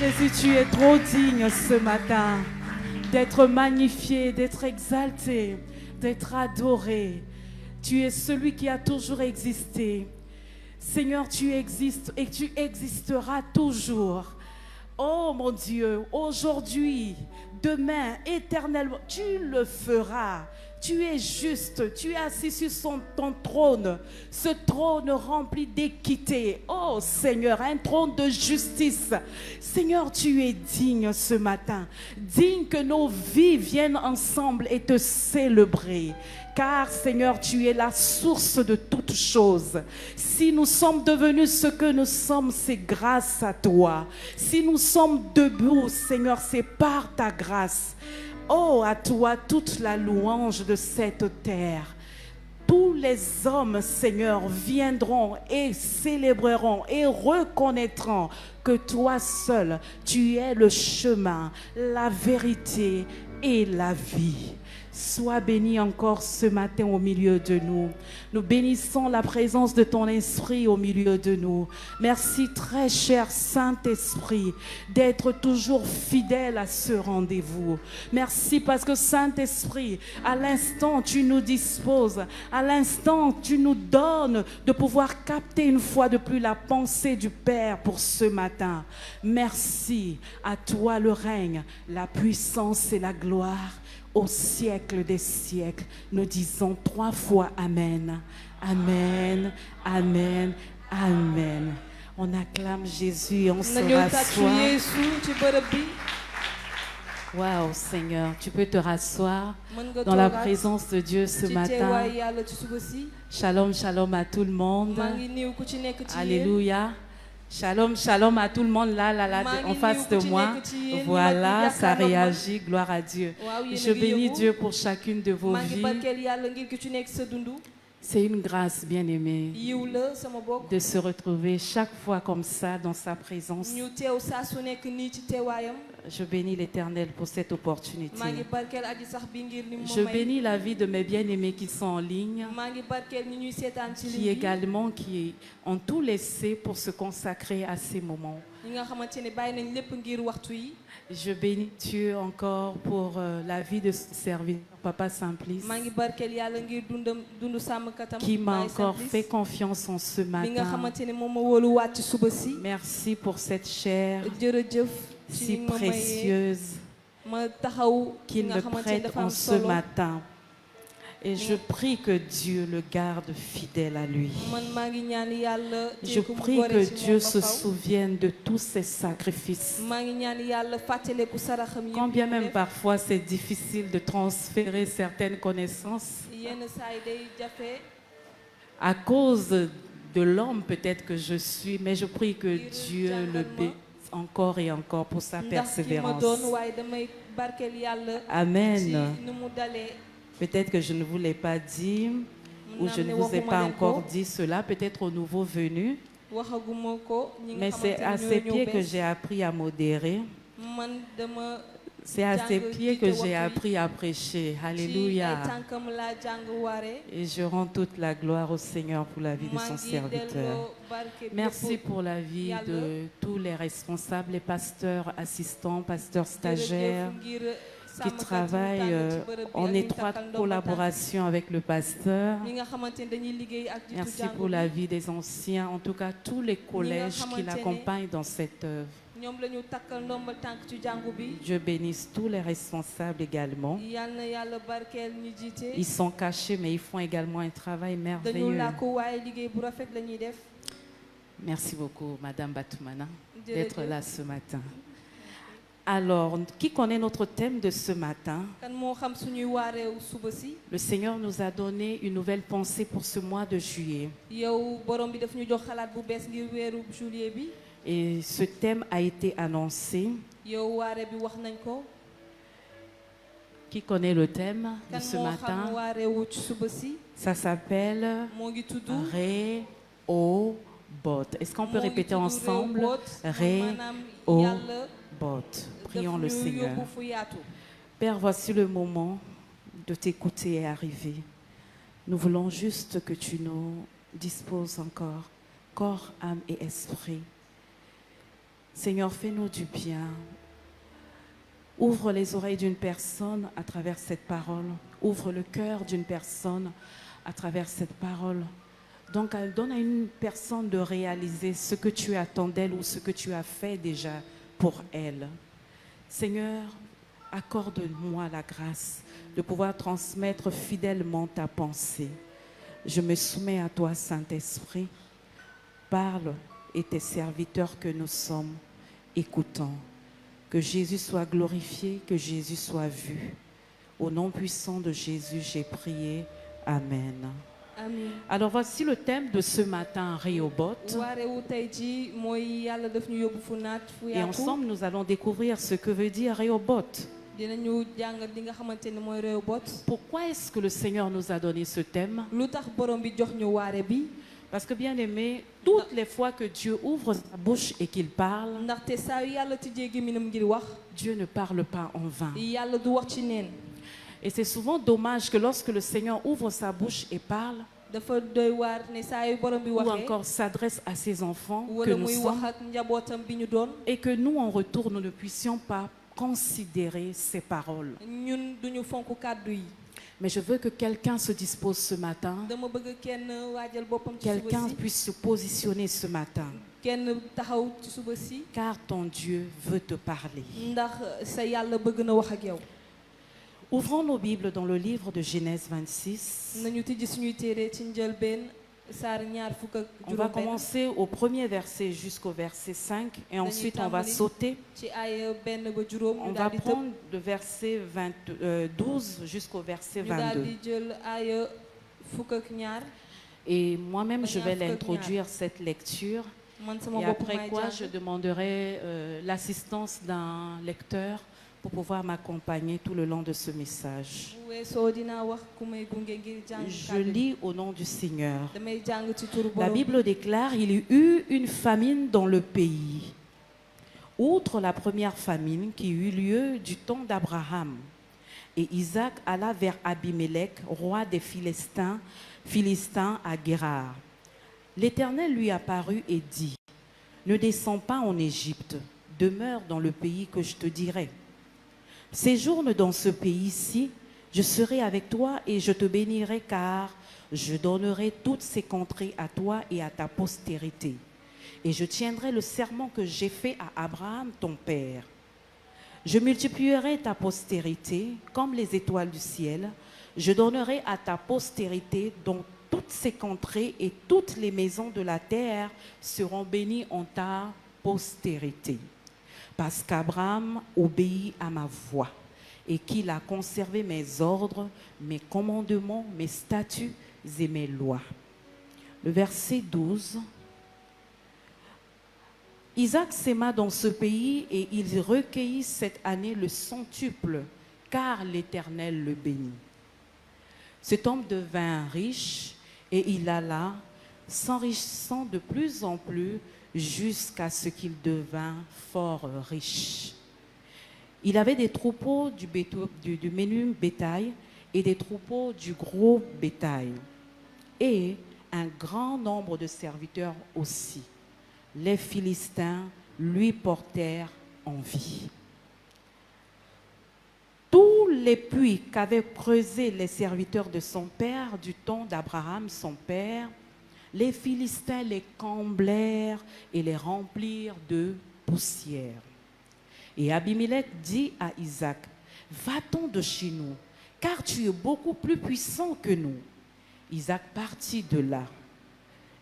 Jésus, tu es trop digne ce matin d'être magnifié, d'être exalté, d'être adoré. Tu es celui qui a toujours existé. Seigneur, tu existes et tu existeras toujours. Oh mon Dieu, aujourd'hui, demain, éternellement, tu le feras. Tu es juste, tu es assis sur ton trône, ce trône rempli d'équité. Oh Seigneur, un trône de justice. Seigneur, tu es digne ce matin. Digne que nos vies viennent ensemble et te célébrer. Car Seigneur, tu es la source de toutes choses. Si nous sommes devenus ce que nous sommes, c'est grâce à toi. Si nous sommes debout, Seigneur, c'est par ta grâce. Oh, à toi toute la louange de cette terre. Tous les hommes, Seigneur, viendront et célébreront et reconnaîtront que toi seul, tu es le chemin, la vérité et la vie. Sois béni encore ce matin au milieu de nous. Nous bénissons la présence de ton esprit au milieu de nous. Merci très cher Saint-Esprit d'être toujours fidèle à ce rendez-vous. Merci parce que Saint-Esprit, à l'instant tu nous disposes, à l'instant tu nous donnes de pouvoir capter une fois de plus la pensée du Père pour ce matin. Merci, à toi le règne, la puissance et la gloire. Au siècle des siècles, nous disons 3 fois Amen. Amen, Amen, Amen. On acclame Jésus et on se rassoit. Waouh, Seigneur, tu peux te rasseoir dans la présence de Dieu ce matin. Shalom, shalom à tout le monde. Alléluia. Shalom, shalom à tout le monde là, en face de moi. Voilà, ça réagit, gloire à Dieu. Je bénis Dieu pour chacune de vos vies. C'est une grâce, bien-aimée, de se retrouver chaque fois comme ça dans sa présence. Je bénis l'Éternel pour cette opportunité. Je bénis la vie de mes bien-aimés qui sont en ligne, qui ont tout laissé pour se consacrer à ces moments. Je bénis Dieu encore pour la vie de ce serviteur, Papa Simplice, qui m'a encore fait confiance en ce matin. Merci pour cette chair si précieuse qu'il me prête en ce matin. Et je prie que Dieu le garde fidèle à lui. Je prie que Dieu se souvienne de tous ses sacrifices. Quand bien même parfois c'est difficile de transférer certaines connaissances, à cause de l'homme peut-être que je suis, mais je prie que Dieu le bénisse encore et encore pour sa persévérance. Amen. Peut-être que je ne vous l'ai pas dit ou je ne vous ai pas encore dit cela, peut-être aux nouveaux venus. Mais c'est à ses pieds que j'ai appris à modérer. C'est à ses pieds que j'ai appris à prêcher. Alléluia. Et je rends toute la gloire au Seigneur pour la vie de son serviteur. Merci pour la vie de tous les responsables, les pasteurs assistants, pasteurs stagiaires, qui travaille en étroite collaboration avec le pasteur. Merci pour la vie des anciens, en tout cas tous les collèges qui l'accompagnent dans cette œuvre. Dieu bénisse tous les responsables également. Ils sont cachés, mais ils font également un travail merveilleux. Merci beaucoup, Madame Batoumana, d'être là ce matin. Alors, qui connaît notre thème de ce matin? Le Seigneur nous a donné une nouvelle pensée pour ce mois de juillet. Et ce thème a été annoncé. Qui connaît le thème de ce matin? Ça s'appelle Rehoboth. Est-ce qu'on peut répéter ensemble? Rehoboth. Prions le Seigneur. Père, voici le moment de t'écouter et arriver. Nous voulons juste que tu nous disposes encore, corps, âme et esprit. Seigneur, fais-nous du bien. Ouvre les oreilles d'une personne à travers cette parole. Ouvre le cœur d'une personne à travers cette parole. Donc, donne à une personne de réaliser ce que tu attends d'elle ou ce que tu as fait déjà pour elle. Seigneur, accorde-moi la grâce de pouvoir transmettre fidèlement ta pensée. Je me soumets à toi, Saint-Esprit. Parle et tes serviteurs que nous sommes, écoutons. Que Jésus soit glorifié, que Jésus soit vu. Au nom puissant de Jésus, j'ai prié. Amen. Amen. Alors voici le thème de ce matin, Rehoboth. Et ensemble, nous allons découvrir ce que veut dire Rehoboth. Pourquoi est-ce que le Seigneur nous a donné ce thème? Parce que bien aimé, toutes les fois que Dieu ouvre sa bouche et qu'il parle, Dieu ne parle pas en vain. Et c'est souvent dommage que lorsque le Seigneur ouvre sa bouche et parle, ou encore s'adresse à ses enfants que nous sommes, et que nous en retour nous ne puissions pas considérer ses paroles. Mais je veux que quelqu'un se dispose ce matin, quelqu'un puisse se positionner ce matin, car ton Dieu veut te parler. Ouvrons nos Bibles dans le livre de Genèse 26. On va commencer au premier verset jusqu'au verset 5 et ensuite on va sauter. On va prendre le verset 12 jusqu'au verset 22. Et moi-même je vais l'introduire cette lecture. Et après quoi je demanderai l'assistance d'un lecteur pour pouvoir m'accompagner tout le long de ce message. Je lis au nom du Seigneur. La Bible déclare: il y eut une famine dans le pays. Outre la première famine qui eut lieu du temps d'Abraham. Et Isaac alla vers Abimelech, roi des Philistins à Guérar. L'Éternel lui apparut et dit: ne descends pas en Égypte, demeure dans le pays que je te dirai. Séjourne dans ce pays-ci, je serai avec toi et je te bénirai, car je donnerai toutes ces contrées à toi et à ta postérité. Et je tiendrai le serment que j'ai fait à Abraham, ton père. Je multiplierai ta postérité comme les étoiles du ciel. Je donnerai à ta postérité dont toutes ces contrées et toutes les maisons de la terre seront bénies en ta postérité. Parce qu'Abraham obéit à ma voix et qu'il a conservé mes ordres, mes commandements, mes statuts et mes lois. Le verset 12. Isaac sema dans ce pays et il recueillit cette année le centuple, car l'Éternel le bénit. Cet homme devint riche et il alla, s'enrichissant de plus en plus, jusqu'à ce qu'il devint fort riche. Il avait des troupeaux du menu bétail et des troupeaux du gros bétail, et un grand nombre de serviteurs aussi. Les Philistins lui portèrent envie. Tous les puits qu'avaient creusés les serviteurs de son père du temps d'Abraham, son père, les Philistins les comblèrent et les remplirent de poussière. Et Abimelech dit à Isaac: va-t'en de chez nous, car tu es beaucoup plus puissant que nous. Isaac partit de là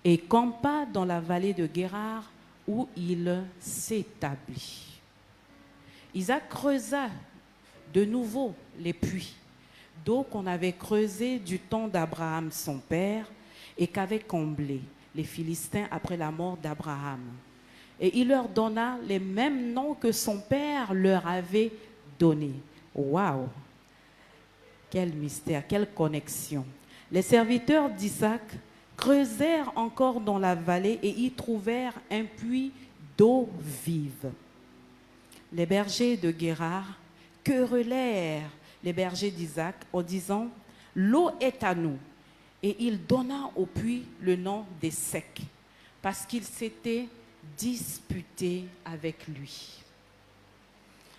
et campa dans la vallée de Guérar, où il s'établit. Isaac creusa de nouveau les puits d'eau qu'on avait creusés du temps d'Abraham, son père, et qu'avaient comblé les Philistins après la mort d'Abraham. Et il leur donna les mêmes noms que son père leur avait donnés. Waouh! Quel mystère, quelle connexion. Les serviteurs d'Isaac creusèrent encore dans la vallée et y trouvèrent un puits d'eau vive. Les bergers de Guérar querellèrent les bergers d'Isaac en disant: l'eau est à nous. Et il donna au puits le nom d'Essek, parce qu'il s'était disputer avec lui.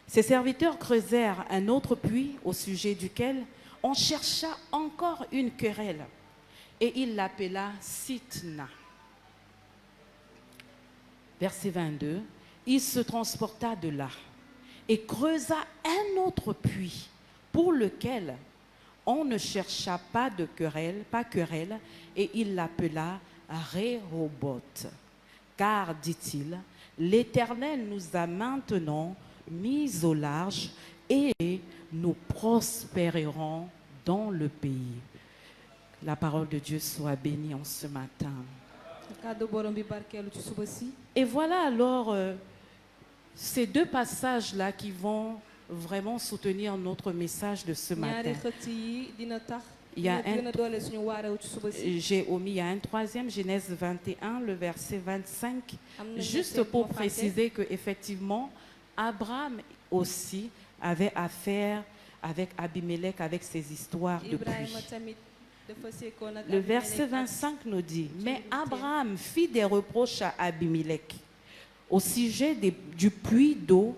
Ses serviteurs creusèrent un autre puits au sujet duquel on chercha encore une querelle et il l'appela Sitna. Verset 22, il se transporta de là et creusa un autre puits pour lequel on ne chercha pas de querelle, et il l'appela Rehoboth. Car, dit-il, l'Éternel nous a maintenant mis au large et nous prospérerons dans le pays. La parole de Dieu soit bénie en ce matin. Et voilà alors ces deux passages-là qui vont vraiment soutenir notre message de ce matin. Il y a j'ai omis, il y a un troisième, Genèse 21, le verset 25, juste pour préciser qu'effectivement, Abraham aussi avait affaire avec Abimelech, avec ses histoires de puits. Le verset 25 nous dit, mais Abraham fit des reproches à Abimelech au sujet du puits d'eau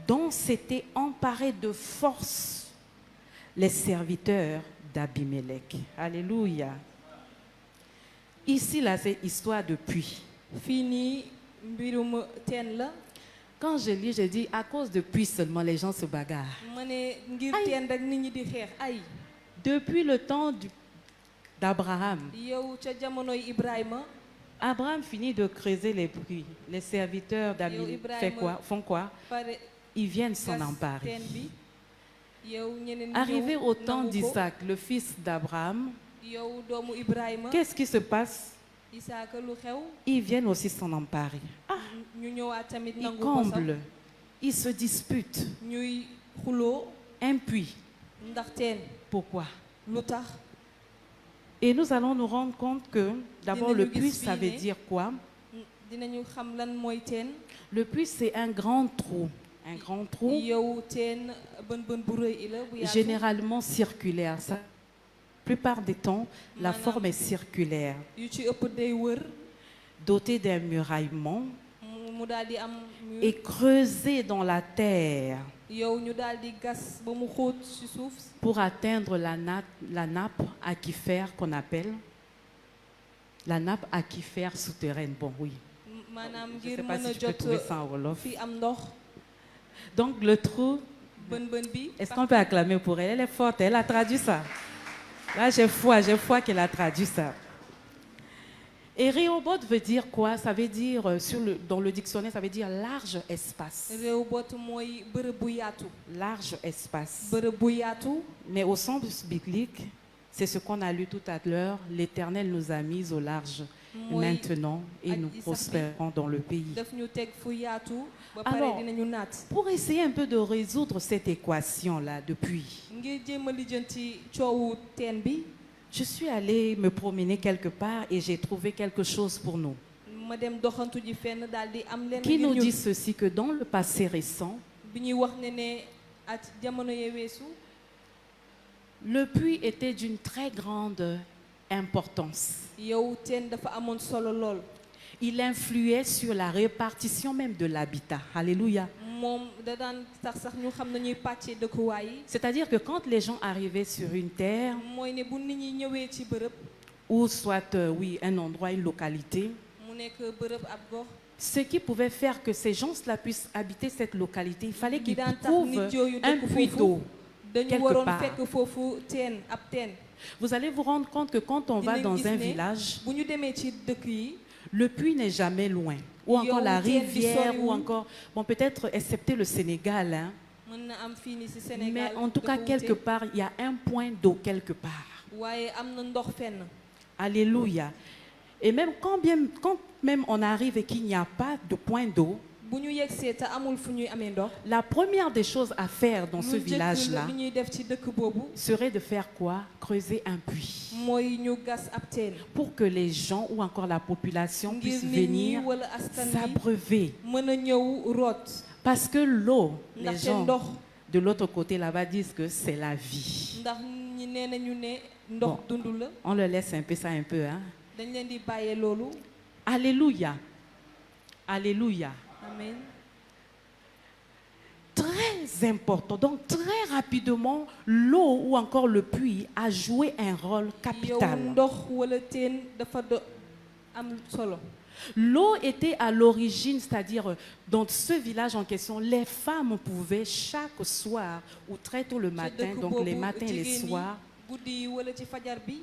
dont s'étaient emparés de force les serviteurs d'Abimelech. Alléluia. Ici, là, c'est histoire de puits. Quand je lis, je dis, à cause de puits seulement, les gens se bagarrent. Aïe. Depuis le temps d'Abraham, Abraham finit de creuser les puits. Les serviteurs d'Abimelech font quoi? Ils viennent s'en emparer. Arrivé au temps d'Isaac, le fils d'Abraham, qu'est-ce qui se passe? Ils viennent aussi s'en emparer. Ah, ils comblent, ils se disputent. Un puits. Pourquoi? Et nous allons nous rendre compte que d'abord le puits, ça veut dire quoi? Le puits, c'est un grand trou. Un grand trou, généralement circulaire. La plupart des temps, la forme est circulaire, doté d'un muraillement et creusé dans la terre pour atteindre la nappe aquifère qu'on appelle la nappe aquifère souterraine. Bon, oui. Je ne sais pas si tu peux trouver ça en Wolof. Donc le trou, est-ce qu'on peut acclamer pour elle? Elle est forte, elle a traduit ça. Là, j'ai foi qu'elle a traduit ça. Et Rehoboth veut dire quoi? Ça veut dire, dans le dictionnaire, ça veut dire large espace. Large espace. Mais au sens biblique, c'est ce qu'on a lu tout à l'heure. L'Éternel nous a mis au large maintenant et nous prospérons dans le pays. Alors, pour essayer un peu de résoudre cette équation-là depuis, je suis allée me promener quelque part et j'ai trouvé quelque chose pour nous. Qui nous dit ceci, que dans le passé récent, le puits était d'une très grande importance. Il influait sur la répartition même de l'habitat. Alléluia. C'est-à-dire que quand les gens arrivaient sur une terre, ou soit un endroit, une localité, ce qui pouvait faire que ces gens-là puissent habiter cette localité, il fallait qu'ils trouvent un puits d'eau quelque part. Vous allez vous rendre compte que quand on va dans un village, le puits n'est jamais loin. Ou encore la rivière, ou encore, bon, peut-être excepté le Sénégal, hein. Mais en tout cas, quelque part, il y a un point d'eau quelque part. Alléluia. Et même quand même on arrive et qu'il n'y a pas de point d'eau, la première des choses à faire dans ce village-là serait de faire quoi? Creuser un puits. Pour que les gens ou encore la population puissent venir s'abreuver. Parce que l'eau, les gens de l'autre côté là-bas disent que c'est la vie. Bon, on le laisse un peu ça un peu, hein? Alléluia. Alléluia. Amen. Très important. Donc très rapidement, l'eau ou encore le puits a joué un rôle yow capital. ndox wala teen dafa am solo. L'eau était à l'origine, c'est-à-dire dans ce village en question, les femmes pouvaient chaque soir ou très tôt le Ci matin, dëkk donc les boobu matins et les jigéen ñi soirs, guddi yi wala ci fajar bi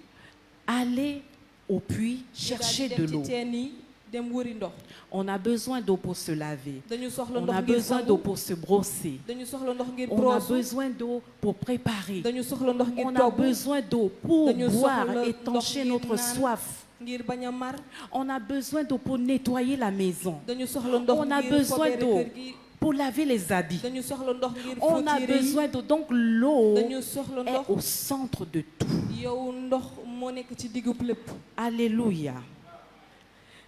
aller au puits ñu daal chercher di de dem l'eau. ci teen yi dem wëri ndox. On a besoin d'eau pour se laver. Dañu soxla On ndox a ngir besoin sangu. d'eau pour se brosser. Dañu soxla ndox ngir On a brosse. besoin d'eau pour préparer. Dañu soxla ndox ngir On a togg. besoin d'eau pour Dañu boire, soxla étancher ndox notre ngir naan, soif. ngir bañ a mar. On a besoin d'eau pour nettoyer la maison. Dañu soxla ndox On a ngir besoin fobeere d'eau kër gi. pour laver les habits. Dañu soxla ndox ngir On fóot a yére yi. besoin d'eau. Donc l'eau Dañu soxla est ndox. au centre de tout. Yow ndox moo nekk ci digub lépp. Alléluia.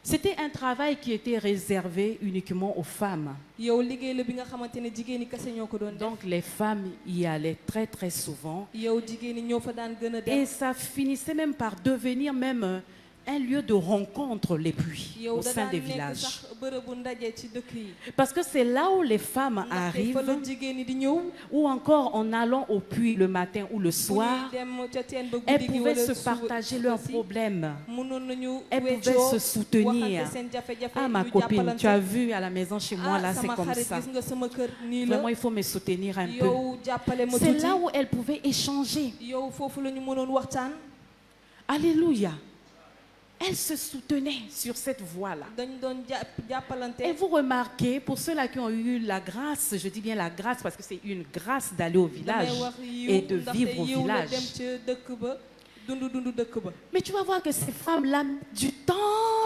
C'était un travail qui était réservé uniquement aux femmes. Yow liggéey la bi nga xamante ne jigéen ñi kese ñoo ko doon def. Donc les femmes y allaient très très souvent. Yow jigéen ñi ñoo fa daan gën a Et dem. ça finissait même par devenir même un lieu de rencontre, les puits, Yow au da sein daan des nekk villages. sax bërëbu ndaje ci dëkk yi. Parce que c'est là où les femmes Ndaxte fa la arrivent, jigéen ñi di ñëw. ou encore en allant au puits le matin ou le Bu soir, ñuy dem ca teen ba elles guddi gi pouvaient wala se suba partager leurs si. problèmes. Mënoon nañu Elles pouvaient weccoo se soutenir. waxante seen jafe-jafe Ah, ma ñu copine, jàppalante. tu as vu à la maison chez moi, là, c'est sama comme xarit ça. gis nga sama kër nii la. Vraiment, il faut me soutenir un peu. Yow jàppale ma C'est tuuti. là où elles pouvaient échanger. Yow foofu la ñu mënoon waxtaan. Alléluia. Elles se soutenaient sur cette voie-là. dañ doon jàppalante. Et vous remarquez, pour ceux-là qui ont eu la grâce, je dis bien la grâce parce que c'est une grâce d'aller au village damay wax yiw et de ndaxte vivre au yiw la village. dem ca dëkk ba dund dëkk ba. Mais tu vas voir que ces femmes-là, du temps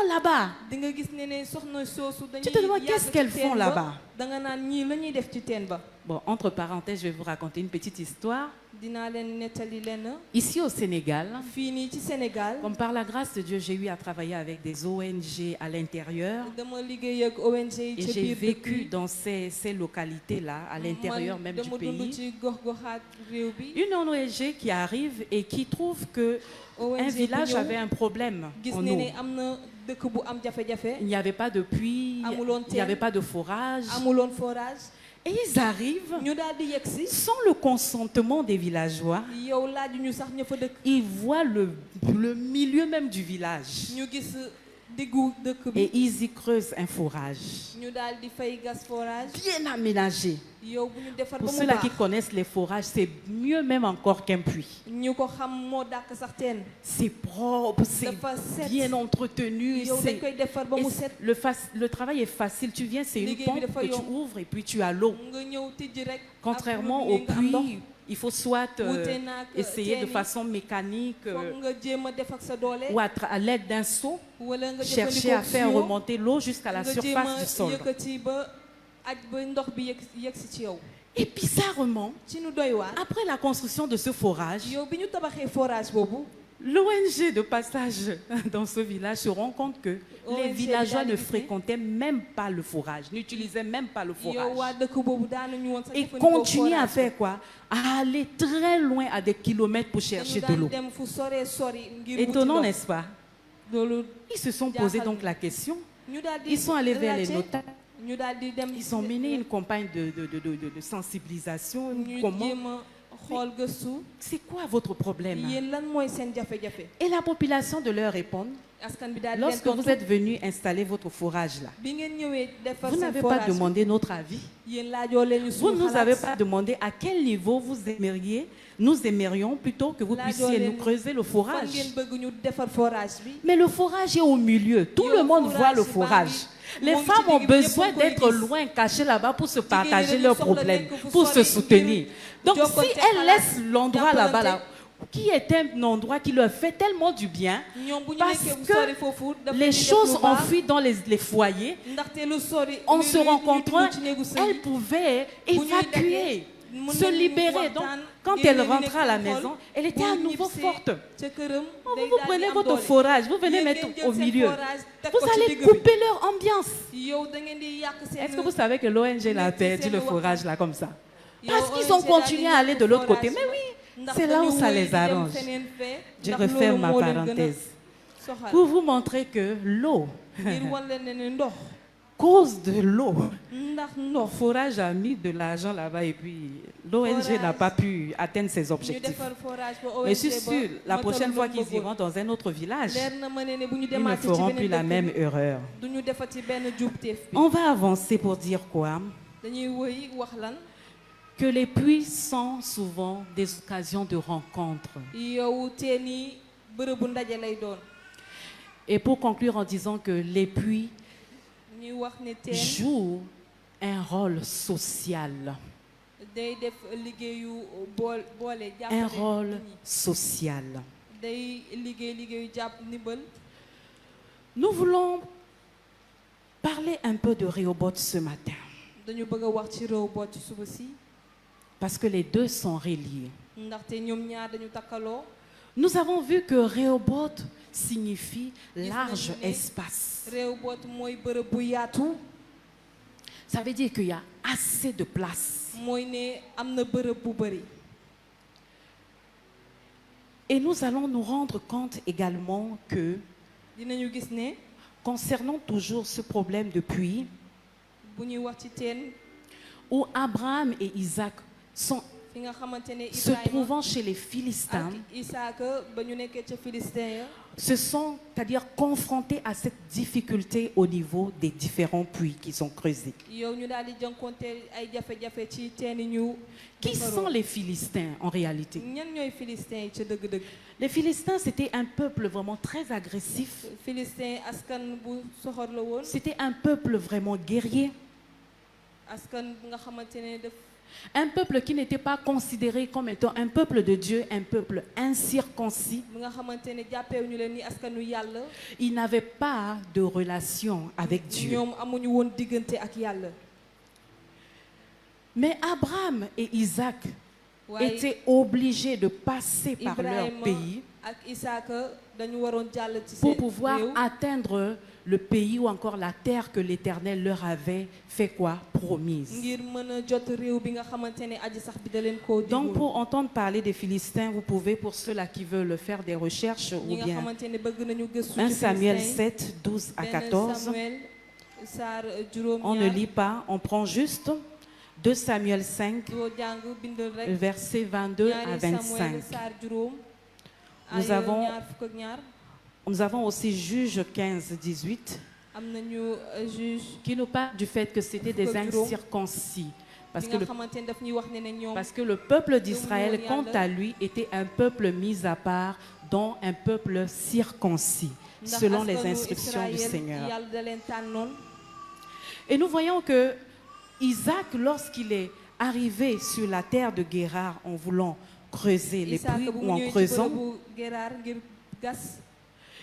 là-bas, di nga gis ne soxna soosu dañuy tu te demandes yàgg qu'est-ce ci qu'elles teen font ba. là-bas. da nga naan ñii la ñuy def ci teen ba. Bon, entre parenthèses, je vais vous raconter une petite histoire. dinaa leen nettali lenn. Ici au Sénégal, fii nii ci Sénégal. comme par la grâce de Dieu, j'ai eu à travailler avec des ONG à l'intérieur. dama liggéey ak ONG yi Et ca j'ai biir dëkk vécu bi. dans ces localités-là, à l'intérieur même du dama dund pays. ci gox-goxaat réew bi. Une ONG qui arrive et qui trouve que ONG un bu village ñëw avait un problème gis en ne eau. ne am na dëkk bu am jafe-jafe. Il n'y avait pas de puits, Amuloon il n'y avait teen. pas de forage. amuloon forage. Et ils arrivent ñu daal di yegg si. sans le consentement des villageois. yow laaju ñu sax ña fa dëkk. Ils voient le milieu même du village. ñu gis diggu dëkk bi. Et ils y creusent un forage ñu daal di fay gas forage. bien aménagé. yow bu ñu defar Pour ba mu ceux-là qui baax. connaissent les forages, c'est mieux même encore qu'un puits. ñu ko xam moo dàq sax teen. C'est propre, c'est dafa set. bien entretenu. yow dañ c'est- koy defar ba et mu set. le travail est facile. Tu viens, c'est une Liggéey bi pompe dafa que tu yomb. ouvres et puis tu as l'eau. nga ñëw tijji rek. Contrairement ak au nga am ndox. puits, il faut soit Wuute naag essayer de teen yi. façon mécanique foog nga jéem a def ak sa doole. ou à l'aide d'un seau, wala nga chercher à faire tuyau. remonter l'eau jusqu'à la nga jéem surface a du sol. yëkkati ba aj ba ndox bi yegg si ci yow. Et bizarrement, ci nu doy waar. après la construction de ce forage, yow bi ñu tabaxee forage boobu. l'ONG de passage dans ce village se rend compte que les ONG villageois bi ne daal di gis ne fréquentaient même pas le forage, n'utilisaient même pas le yow waa forage. dëkk boobu daanuñu woon sax Et jëfandikoo continuaient à forage. faire quoi? À aller très loin, à des kilomètres pour chercher dañu de l'eau. daan dem fu sore sori ngir wuti Étonnant, ndox. n'est-ce pas? loolu Ils se sont posé donc la question. ñu daal di Ils sont allés vers les laajte, notables. ñu daal di dem. Ils ont mené une campagne de sensibilisation. ñu Comment? jéem a xool gëstu. C'est quoi votre problème? yéen lan mooy seen jafe-jafe. Et la population de leur répondre, askan bi daal di leen lorsque vous tontu. êtes venu installer votre forage là, bi ngeen ñëwee defar vous seen n'avez pas forage. demandé notre avis. yéen laajoo leen ñu Vous suñu ne nous xalaat. avez pas demandé à quel niveau nous aimerions plutôt que vous Laajoo puissiez leen nous creuser le fan forage. ngeen bëgg ñu defar forage bi. Mais le forage est au milieu. Tout Yow le monde voit le forage baa forage. ngi- Les moo ngi femmes ci ont digg bi, ñëpp besoin a ngi koy d'être gis. loin, cachées là-bas pour se Jigéen ñi partager dañuy leurs soxla problèmes, nekk fu pour se sori soutenir. ngir Donc si jokkonte elles xalaat, laissent l'endroit là-bas, là, jàppalante. qui est un endroit qui leur fait tellement du bien, ñoom bu ñu parce nekkee bu que sori foofu daf les leen di def choses lu baax. enfuient dans les foyers, ndaxte lu sori. en lu- se lu- lu rencontrant, dugg ci néegu sëy elles yi. pouvaient Bu ñuy évacuer, mën se nañu libérer. Donc, waxtaan, quand génn elle li rentrait nekk à la seen xol, maison, elle était bu à nouveau ñibbisee forte. ca këram, Oh, day vous daal di prenez am votre doole. forage, vous venez Yéen mettre ngeen jël au seen milieu. forage, teg Vous ko ci allez digg bi. couper leur ambiance. yow da ngeen di yàq seen. Est-ce que vous savez que l'ONG l'a Mais perdu c'est le le forage là comme ça? Yow Parce qu'ils ONG ont continué à aller de l'autre forage côté. Mais ba. oui, Ndax c'est là où dañu ça wëy les di dem arrange. feneen fee, Je ndax referme loolu ma moo leen gën a parenthèse. soxal. Pour vous montrer que l'eau ngir wan leen ne ndox cause de l'eau, ndax le ndox forage a mis de l'argent là-bas et puis l'ONG Forage. n'a pas pu atteindre ses ñu objectifs. defar forage ba Mais je suis ONG ba sûre, la matal prochaine lu fois mu qu'ils bëggoon. iront dans un autre village, leer na ma ne bu ñu ils ne demaatee ci feront plus beneen la dëkk même bi erreur. du ñu defati benn jubteef bi On va avancer pour dire quoi? dañuy wëy wax lan Que les puits sont souvent des occasions de rencontre. yow teen yi bërëbu ndaje lay doon Et pour conclure en disant que les puits ñuy wax ne teen jouent un rôle social. day def liggéeyu boole Un jàppale rôle nit ñi. social. day liggéeyu jàpp ndimbal Nous voulons parler un peu de Rehoboth ce matin. dañu bëgg a wax ci Rehoboth ci suba si Parce que les deux sont reliés. ndaxte ñoom ñaar dañu takkaloo Nous avons vu que Rehoboth signifie Gis large nañu ne espace. Rehoboth mooy bërëb bu yaatu Ça veut dire qu'il y a assez de place. mooy ne am na bërëb bu bëri Et nous allons nous rendre compte également que, dinañu gis ne concernant toujours ce problème de puits, bu ñuy wax ci teen où Abraham et Isaac sont fi nga xamante ne se Ibrahima trouvant chez les Philistins, ak Isaaka ba ñu nekkee ca Philistin ya se sont, c'est-à-dire confrontés à cette difficulté au niveau des différents puits qu'ils ont creusés. yow ñu daal di jànkonteel ay jafe-jafe ci teen yi ñu Qui defaroo. sont les Philistins en réalité? ñan ñooy Philistin yi ca dëgg-dëgg Les Philistins, c'était un peuple vraiment très agressif. Philistin askan bu soxor la woon C'était un peuple vraiment guerrier. askan bu nga xamante ne def Un peuple qui n'était pas considéré comme étant un peuple de Dieu, un peuple incirconcis. bu nga xamante ne jàppeewu ñu leen ni askanu yàlla Ils n'avaient pas de relation avec Dieu. ñoom amuñu woon diggante ak yàlla Mais Abraham et Isaac waaye étaient obligés de passer par leur Ibrahima pays ak Isaaka dañu waroon jàll ci pour seen pouvoir réew atteindre le pays ou encore la terre que l'Éternel leur avait fait quoi? Promise. ngir mën a jot réew bi nga xamante ne aji sax bi da leen koo Donc diggoon pour entendre parler des Philistins, vous pouvez, pour ceux-là qui veulent faire des recherches, ou ñi nga bien xamante ne bëgg nañu gëstu 1 ci Samuel Philistin 7, 12 à benn 14. Samuel saar juróom On ne lit pas, on prend juste 2 Samuel 5, doo jàng bindal rek versets 22 à ñaari 25. Samuel saar juróom Nous aaya avons- ñaar fukk ak ñaar Nous avons aussi Juge 15, 18, am nañu juge qui nous parle du fait que c'était des incirconcis. Parce bi que nga le, xamante ne daf ñuy wax ne ne ñoom parce que le peuple d'Israël, quant à lui, était un peuple mis à part, dont un peuple circoncis, ndax selon les askanu instructions du Israël, Seigneur. yàlla da leen tànnoon Et nous voyons que Isaac, lorsqu'il est arrivé sur la terre de Guérar en voulant creuser les Isaaka puits bu ou mu en ñëwee ci creusant, bërëbu Geraar ngir gas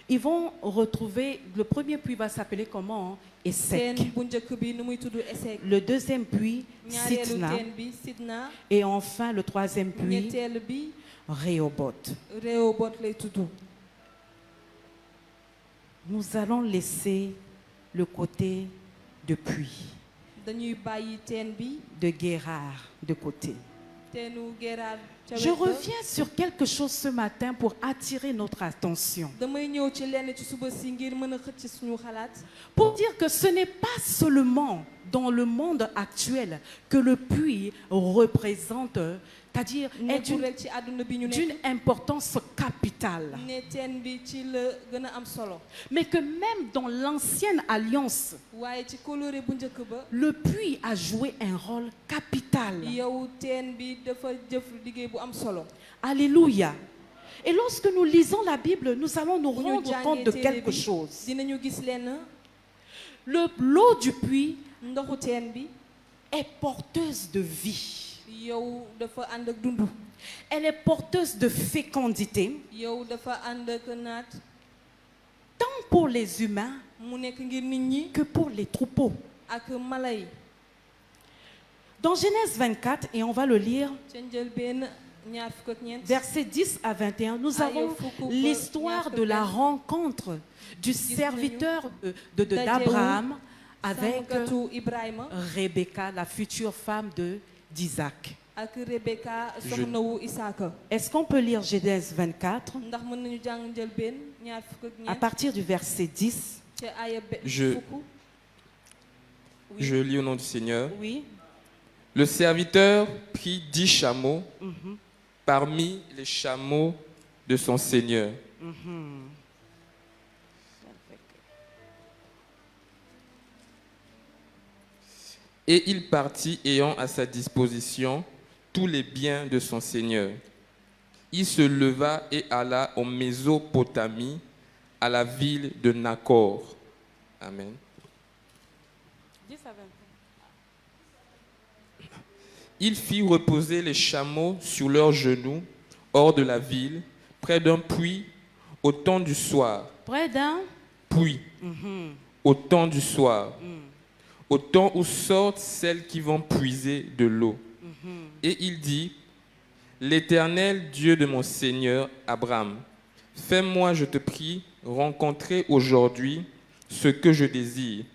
ils vont retrouver, le premier puits va s'appeler comment? teen Essek. bu njëkk bi nu muy tudd Esek Le deuxième puits, ñaareelu Sitna. teen bi Sidna Et enfin, le troisième puits, ñetteel bi Rehoboth. Rehoboth lay tudd Nous allons laisser le côté de puits, dañuy bàyyi teen bi de Guérar de côté. teenu Geraar ca Je wet ba. reviens sur quelque chose ce matin pour attirer notre attention. damay ñëw ci lenn ci suba si ngir mën a xëcc suñu xalaat Pour dire que ce n'est pas seulement dans le monde actuel que le puits représente, c'est-à-dire est nekkul rek ci àdduna bi ñu d'une nekk importance capitale, ne teen bi ci la gën a am solo mais que même dans l'ancienne alliance, waaye ci coloré bu njëkk ba le puits a joué un rôle capital. yow teen bi dafa jëf liggéey bu am solo Alléluia. Et lorsque nous lisons la Bible, nous allons nous bu ñu rendre compte jàngee de téere quelque bi chose. dinañu gis lenn L'eau du puits ndoxu teen bi est porteuse de vie. yow dafa ànd ak dund Elle est porteuse de fécondité, yow dafa ànd ak naat tant pour les humains mu nekk ngir nit ñi que pour les troupeaux. ak mala yi Dans Genèse 24, et on va le lire, ca njëlbéen ñaar fukk ak ñeent versets 10 à 21, nous Aïe, avons fukk ba l'histoire ñaar de la fukk. rencontre du serviteur d'Abraham avec sàmmkatu Ibrahima Rebecca, la future femme d'Isaac. ak Rebecca soxnawu Isaaka Est-ce qu'on peut lire Genèse 24 ndax mën nañu jàng njëlbéen ñaar fukk ak à ñeent partir du verset 10? ca aaya Je- fukk Oui. Je lis au nom du Seigneur. Oui. Le serviteur prit 10 chameaux parmi les chameaux de son Seigneur. Et il partit ayant à sa disposition tous les biens de son Seigneur. Il se leva et alla en Mésopotamie, à la ville de Nacor. Amen. 10 à 20. Il fit reposer les chameaux sur leurs genoux, hors de la ville, près d'un puits, au temps du soir. Près d'un Puits, au temps du soir, au temps où sortent celles qui vont puiser de l'eau. Et il dit, l'Éternel Dieu de mon Seigneur Abraham, fais-moi, je te prie, rencontrer aujourd'hui ce que je désire,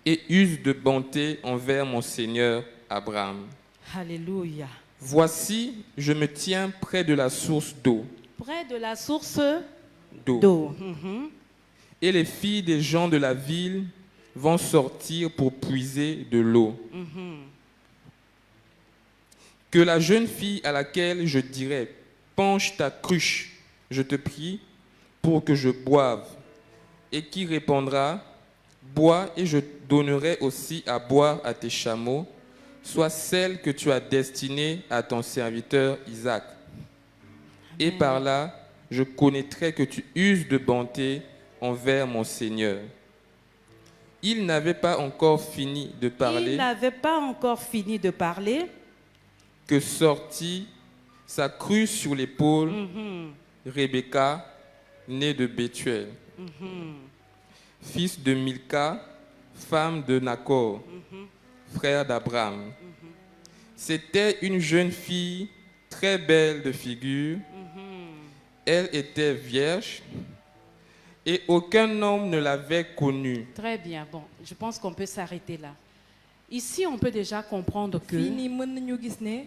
et use de bonté envers mon Seigneur Abraham. Alléluia. Voici, je me tiens près de la source d'eau. Près de la source D'eau. d'eau. Et les filles des gens de la ville vont sortir pour puiser de l'eau. Que la jeune fille à laquelle je dirai, penche ta cruche, je te prie, pour que je boive, et qui répondra, bois et je donnerai aussi à boire à tes chameaux, soit celle que tu as destinée à ton serviteur Isaac. Et par là, je connaîtrai que tu uses de bonté envers mon Seigneur. Il n'avait pas encore fini de Il parler n'avait pas encore fini de parler. que sortit sa crue sur l'épaule Rebecca, née de Bethuel, fils de Milca, femme de Nacor, frère d'Abraham. C'était une jeune fille très belle de figure. Elle était vierge et aucun homme ne l'avait connue. Très bien. Bon, je pense qu'on peut s'arrêter là. Ici, on peut déjà comprendre que fii nii mën nañu gis ne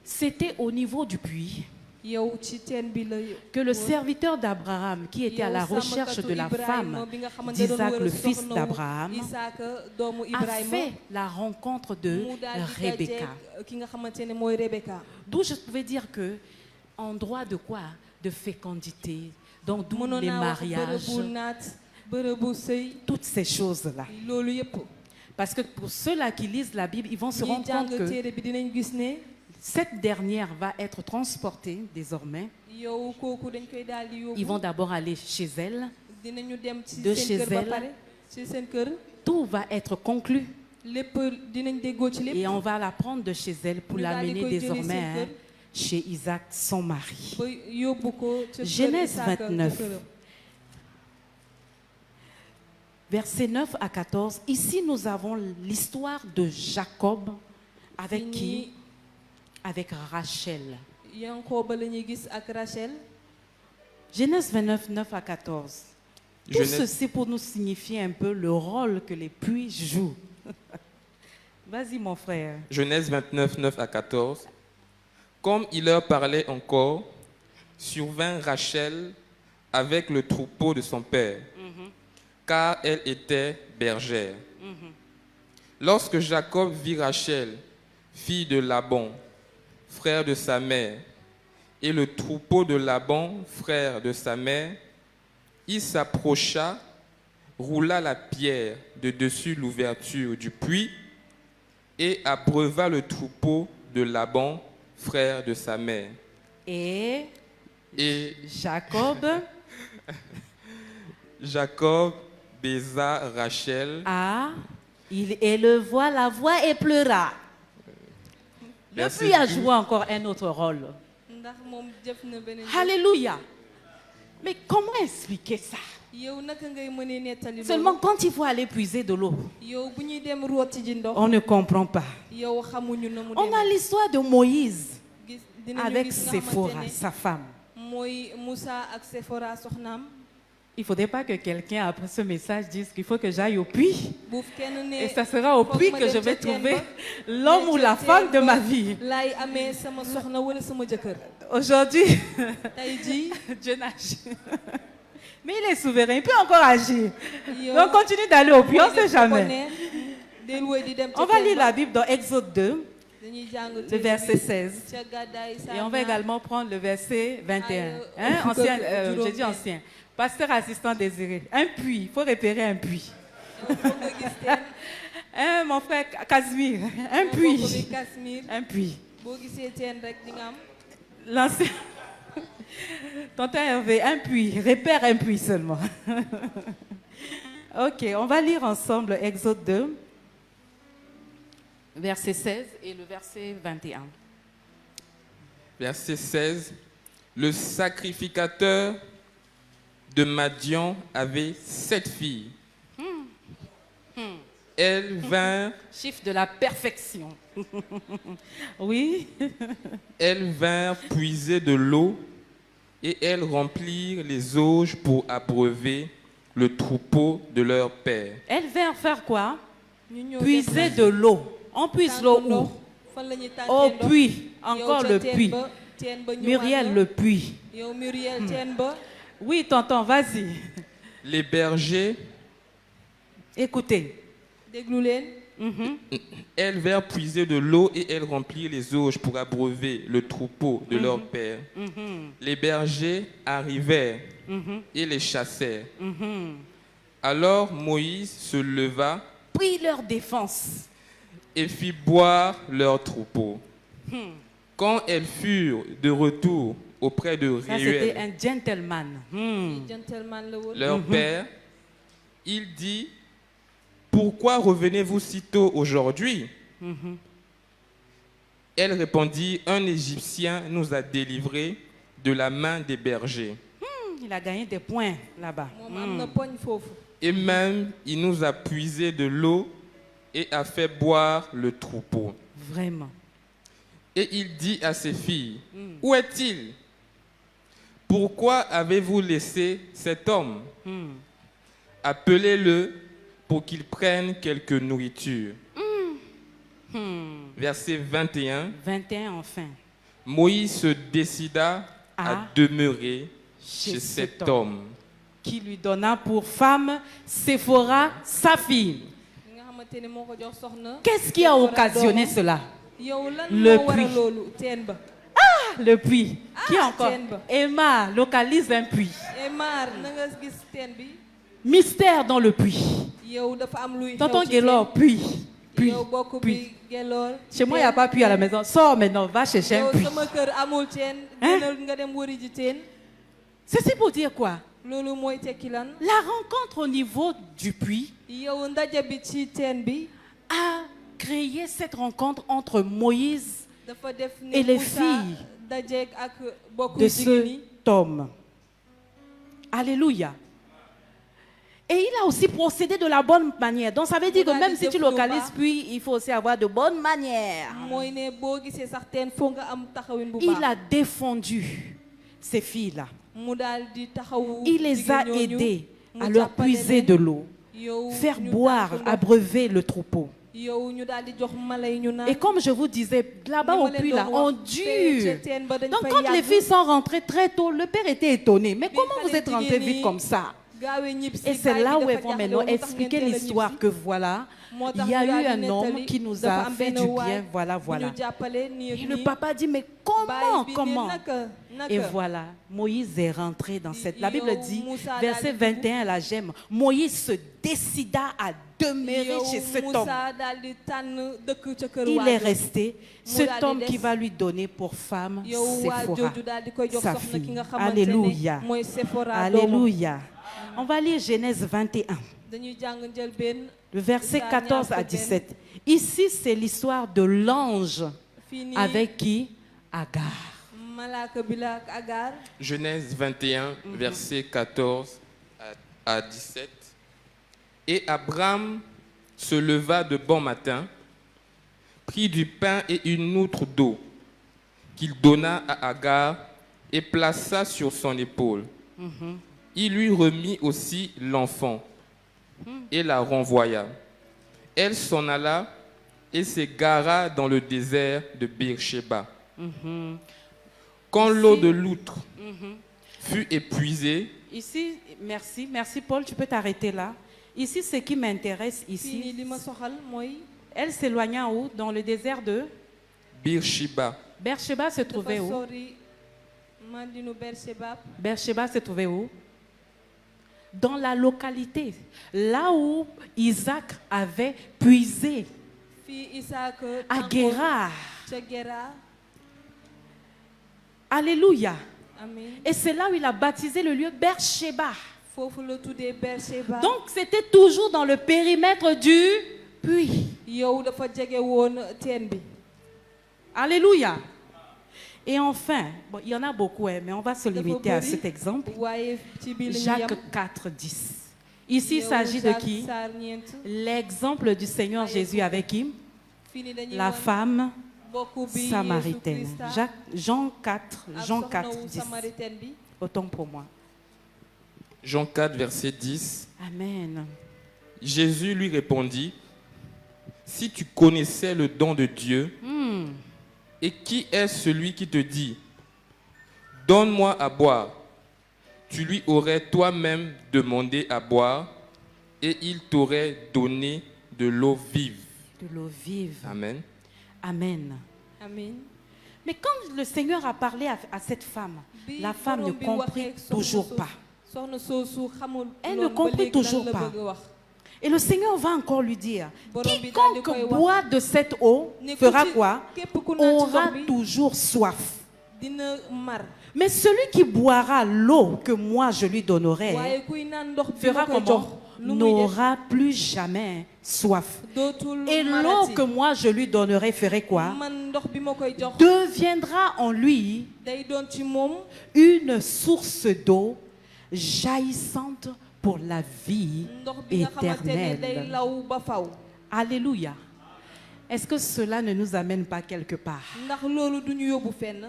c'était au niveau du puits yow ci teen bi la que le serviteur d'Abraham, qui était à la recherche de la femme d'Isaac, le fils d'Abraham, Isaaka doomu a Ibrahima fait la rencontre de mu daal di Rebecca. dajeek ki nga xamante ne mooy Rebecca. D'où je pouvais dire que, en droit de quoi? De fécondité, donc d'où mënoon les naa wax mariages, bërëbu naat bërëbu sëy toutes ces choses-là. loolu yëpp Parce que pour ceux-là qui lisent la Bible, ils vont se ñi rendre compte jàng que téere bi dinañ gis ne cette dernière va être transportée désormais. yow kooku dañ koy daal di Ils vont yóbbu d'abord aller chez elle. dinañu dem ci de seen chez kër ba elle. pare ci seen kër Tout va être conclu lépp dinañ déggoo ci lépp et on va la prendre de chez elle pour ñu daal di l'amener koy jëlee désormais seen kër chez Isaac, son mari. ba yóbbu ko ca kër Genèse Isaaka 29. ca këram. Versets 9 à 14. Ici, nous avons l'histoire de Jacob avec qui? Avec Rachel. Yankooba la ñuy gis ak Rachel. Genèse 29, 9 à 14. Tout Genèse- ceci pour nous signifier un peu le rôle que les puits jouent. Vas-y, mon frère. Genèse 29, 9 à 14. Comme il leur parlait encore, survint Rachel avec le troupeau de son père, car elle était bergère. Lorsque Jacob vit Rachel, fille de Laban, frère de sa mère, et le troupeau de Laban, frère de sa mère, il s'approcha, roula la pierre de dessus l'ouverture du puits et abreuva le troupeau de Laban, frère de sa mère. Et Et Jacob Jacob baisa Rachel. il éleva la voix et pleura. Le Verset puits a 12. joué encore un autre rôle. ndax moom jëf na beneen Alléluia. Mais comment expliquer ça? yow naka ngay mënee nettali Seulement loolu quand il faut aller puiser de l'eau, yow bu ñuy dem rooti ji ndox on ne comprend pas. yow xamuñu na mu On a demee l'histoire de Moïse gis dinañu avec gis nga Séphora, xamante ne sa femme. mooy Moussa ak Séphora soxnaam Il ne faudrait pas que quelqu'un, après ce message, dise qu'il faut que j'aille au puits. buuf kenn ne Et ça sera au foog puits ma que dem je vais ca teen trouver ba, l'homme ou mais la ca femme teen de ba ma vie. laay amee sama soxna wala sama jëkkër Aujourd'hui, tey jii Dieu n'agit. Mais il est souverain, il peut encore agir. yow Donc continue d'aller au puits, on ne sait mooy def lu ko jamais. neex. del wéy di dem On ca va teen lire ba. la Bible dans Exode 2, Dañuy jàng le téere verset bi 16. ca Gàddaay Et on va Saar également prendre le verset 21. Aïe, Hein, oh, ancien, juróom j'ai dit benn. ancien. Pasteur assistant désiré. Un puits, il faut repérer un puits. ñaar. Foog nga gis teen. Hein, mon frère Casimir, un Mbokk mi puits. Casimir. Un puits. Boo gisee teen rek di nga am. L'ancien. Tonton Hervé, un puits. Repère un puits seulement. Ok, on va lire ensemble Exode 2, verset 16 et le verset 21. Verset 16. Le sacrificateur de Madian avait 7 filles. Elles vinrent, Chiffre de la perfection. Oui. elles vinrent puiser de l'eau et elles remplirent les auges pour abreuver le troupeau de leur père. Elle vient faire quoi? ñu ñëw Puiser de l'eau. On puise tànk l'eau ndox. où? Fan la ñuy tànkee Au ndox. puits. Yow Encore ca le teen puits. ba, teen ba ñëwaat Muriel, na. le puits. Yow Muriel teen ba. Oui, tonton, vas-y. Les bergers, Écoutez. Déglu leen. Mhm. elles vinrent puiser de l'eau et elles remplirent les auges pour abreuver le troupeau de leur père. Mhm. Les bergers arrivèrent Mhm. et les chassèrent. Mhm. Alors Moïse se leva Pris leur défense. et fit boire leur troupeau. Quand elles furent de retour auprès de Ça, c'était Réuel, un gentleman. Gentleman la woon. leur père, il dit, pourquoi revenez-vous si tôt aujourd'hui? Elle répondit, un Égyptien nous a délivrés de la main des bergers. Il a gagné des points là-bas. Moom am na poñ foofu. Et même, il nous a puisé de l'eau et a fait boire le troupeau. Vraiment. Et il dit à ses filles, où est-il? Pourquoi avez-vous laissé cet homme? Appelez-le pour qu'il prenne quelque nourriture. Verset 21. 21 enfin. Moïse se décida à À demeurer chez chez cet cet homme. Qui lui donna pour femme Séphora, sa fille. Li nga xamante ne moo ko jox soxna. Qu'est-ce qui a occasionné cela? Yow lan Le moo waral puits. loolu teen ba. Le puits. Qui Ah, encore? tienne ba. Emma localise un puits. Mar na nga gis teen bi. Mystère dans le puits. Yow dafa am luy xew Tonton ci Guélor, puits. teen. Puits. Yow bokk Puits. bi Gelor. Chez moi, il n'y a pas puits à la maison. Sors maintenant, va chercher un Yow puits. sama kër amul teen. Hein? Gënal nga dem wëri ji teen. Ceci pour dire quoi? Loolu mooy tekki lan. La rencontre au niveau du puits Yow ndaje bi ci teen bi. a créé cette rencontre entre Moïse Dafa def ne et les Moussa filles dajeek ak bokk de jigéen yi. cet homme. Alléluia. Et il a aussi procédé de la bonne manière. Donc ça veut dire que même si tu localises puis, il faut aussi avoir de bonnes manières. mooy ne boo gisee sax teen foo nga am taxawin bu Il baax. a défendu ces filles-là. mu daal di taxawu. Il les a jigéen ñooñu, aidées mu à leur jàppale puiser leen, de l'eau, yow faire ñu boire, tànk ndox, abreuver le troupeau. yow ñu daal di jox mala yi ñu naan. Et comme je vous disais, là-bas Ni au ma leen puits, là, doon on wax, te dure. ca teen ba dañ Donc fay quand les yàgg, filles sont rentrées très tôt, le père était étonné. Mais comment xale vous êtes rentrées jigéen vite yi comme ça? gaawee ñib si Et c'est baay là bi où dafa elles vont jaaxle, maintenant lu tax ngeen expliquer teel a ñib l'histoire si. que voilà, Moo tax il y a ñu daal eu di un homme nettali, qui nous dafa a am fait benn du waay bien, voilà, bu voilà. ñu jàppale nii ak Et le nii. papa dit, mais Baay comment, bi ne comment? naka, naka. Et voilà, Moïse est rentré dans cette... La Bible Yow dit, Moussa verset daal di 21, la j'aime, Moïse se décida à demeurer yow chez cet homme. Moussa daal di tànn dëkk ca kër Il waa est jooju. resté, Mu cet daal di homme des. qui va lui donner pour femme yow waa Séphora, jooju daal di koy jox sa soxna ki fille. nga xamante Alléluia. ne mooy Séphora doomam. Alléluia. On va lire Genèse 21, dañuy jàng njëlbeen le verset Saa 14 ñaar à fukk 17. Ici, c'est l'histoire de l'ange fii nii avec qui? Agar. malaaka bi la ak Agar. Genèse 21, versets 14 à 17. Et Abraham se leva de bon matin, prit du pain et une outre d'eau, qu'il donna à Agar et plaça sur son épaule. Il lui remit aussi l'enfant et la renvoya. Elle s'en alla et s'égara dans le désert de Beersheba. Quand l'eau de l'outre fut épuisée, Ici, merci Paul, tu peux t'arrêter là. Ici, ce qui m'intéresse fii nii ici, li ma soxal mooy elle s'éloigna où? Dans le désert de Beersheba. Beersheba se trouvait dafa où? sori mandinu Beersheba Beersheba se trouvait où? Dans la localité, là où Isaac avait puisé, fii Isaak à Guérar. ca Gera. Alléluia. Amin. Et c'est là où il a baptisé le lieu Beersheba. Foofu la tuddee Beersheba. Donc c'était toujours dans le périmètre du puits. yow dafa jege woon teen bi. Alléluia. Et enfin, bon, il y en a beaucoup, hein, mais on va se Dafa limiter à bëri, cet exemple. waaye ci biir la ñuy Jacques yem. 4, 10. Ici, il Yow s'agit de Jacques qui? saar ñeent. L'exemple du Seigneur Jésus avec qui? fii nii dañuy La wan femme bokku bi samaritaine. Yeesu Krista Jean 4, ak Jean soxna 4, wu 10. Samaritaine bi. Autant pour moi. Jean 4, verset 10. Amen. Jésus lui répondit, si tu connaissais le don de Dieu, et qui est celui qui te dit, donne-moi à boire, tu lui aurais toi-même demandé à boire, et il t'aurait donné de l'eau vive. De l'eau vive. Amen. Amen. Amin. Mais quand le Seigneur a parlé à cette femme, Bi la femme ne borom bi comprit waxee soxna toujours soosu- pas. soxna soosu xamul Elle ne loolu ba comprit léegi toujours lan la pas. bëgg a wax. Et le Seigneur va encore lui dire, Borom bi daal di koy quiconque wax, boit de cette eau ne ku fera ci- quoi? képp ku naan ci Aura ndox bi toujours soif. dina mar. Mais celui qui boira l'eau que moi je lui donnerai waaye kuy naan ndox bi fera ma koy jox comment? lu muy def N'aura plus jamais soif. dootul Et l'eau marati. que moi je lui donnerai ferait quoi? man ndox bi ma koy jox Deviendra en lui day doon ci moom une source d'eau jaillissante pour la vie ndox bi nga xamante ne day éternelle. law ba faw. Alléluia. Est-ce que cela ne nous amène pas quelque part? ndax loolu du ñu yóbbu fenn.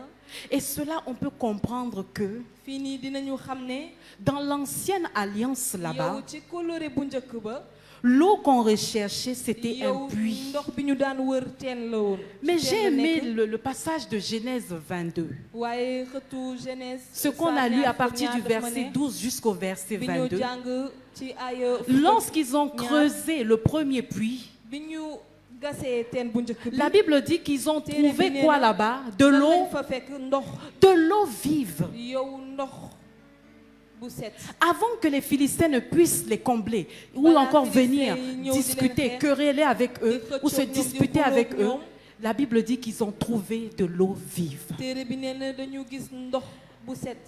Et cela, on peut comprendre que fii nii dinañu xam ne dans l'ancienne alliance là-bas, yow ci coloré bu njëkk ba l'eau qu'on recherchait, c'était yow un puits. ndox bi ñu daan wër teen la woon. Mais ci j'ai teen la aimé nekk. le passage de Genèse 22. waaye xëtu Genèse Ce qu'on a lu à partir du verset 12 jusqu'au verset bi ñu 22. jàng ci ay Lorsqu'ils ont creusé le premier puits, bi ñu gasee teen bu njëkk bi la Bible dit qu'ils ont Téere bi trouvé nee quoi na, là-bas? De lan l'eau, lañ fa fekk ndox de l'eau vive. yow ndox bu set. Avant que les Philistins ne puissent les combler, ou Voilà, encore Philistins, venir ils n'ont discuter, dit quereller avec eux, Ils ou se retournent, disputer ils avec eux, retournent. la Bible dit qu'ils ont trouvé de l'eau vive. téere bi nee na dañu gis ndox bu set.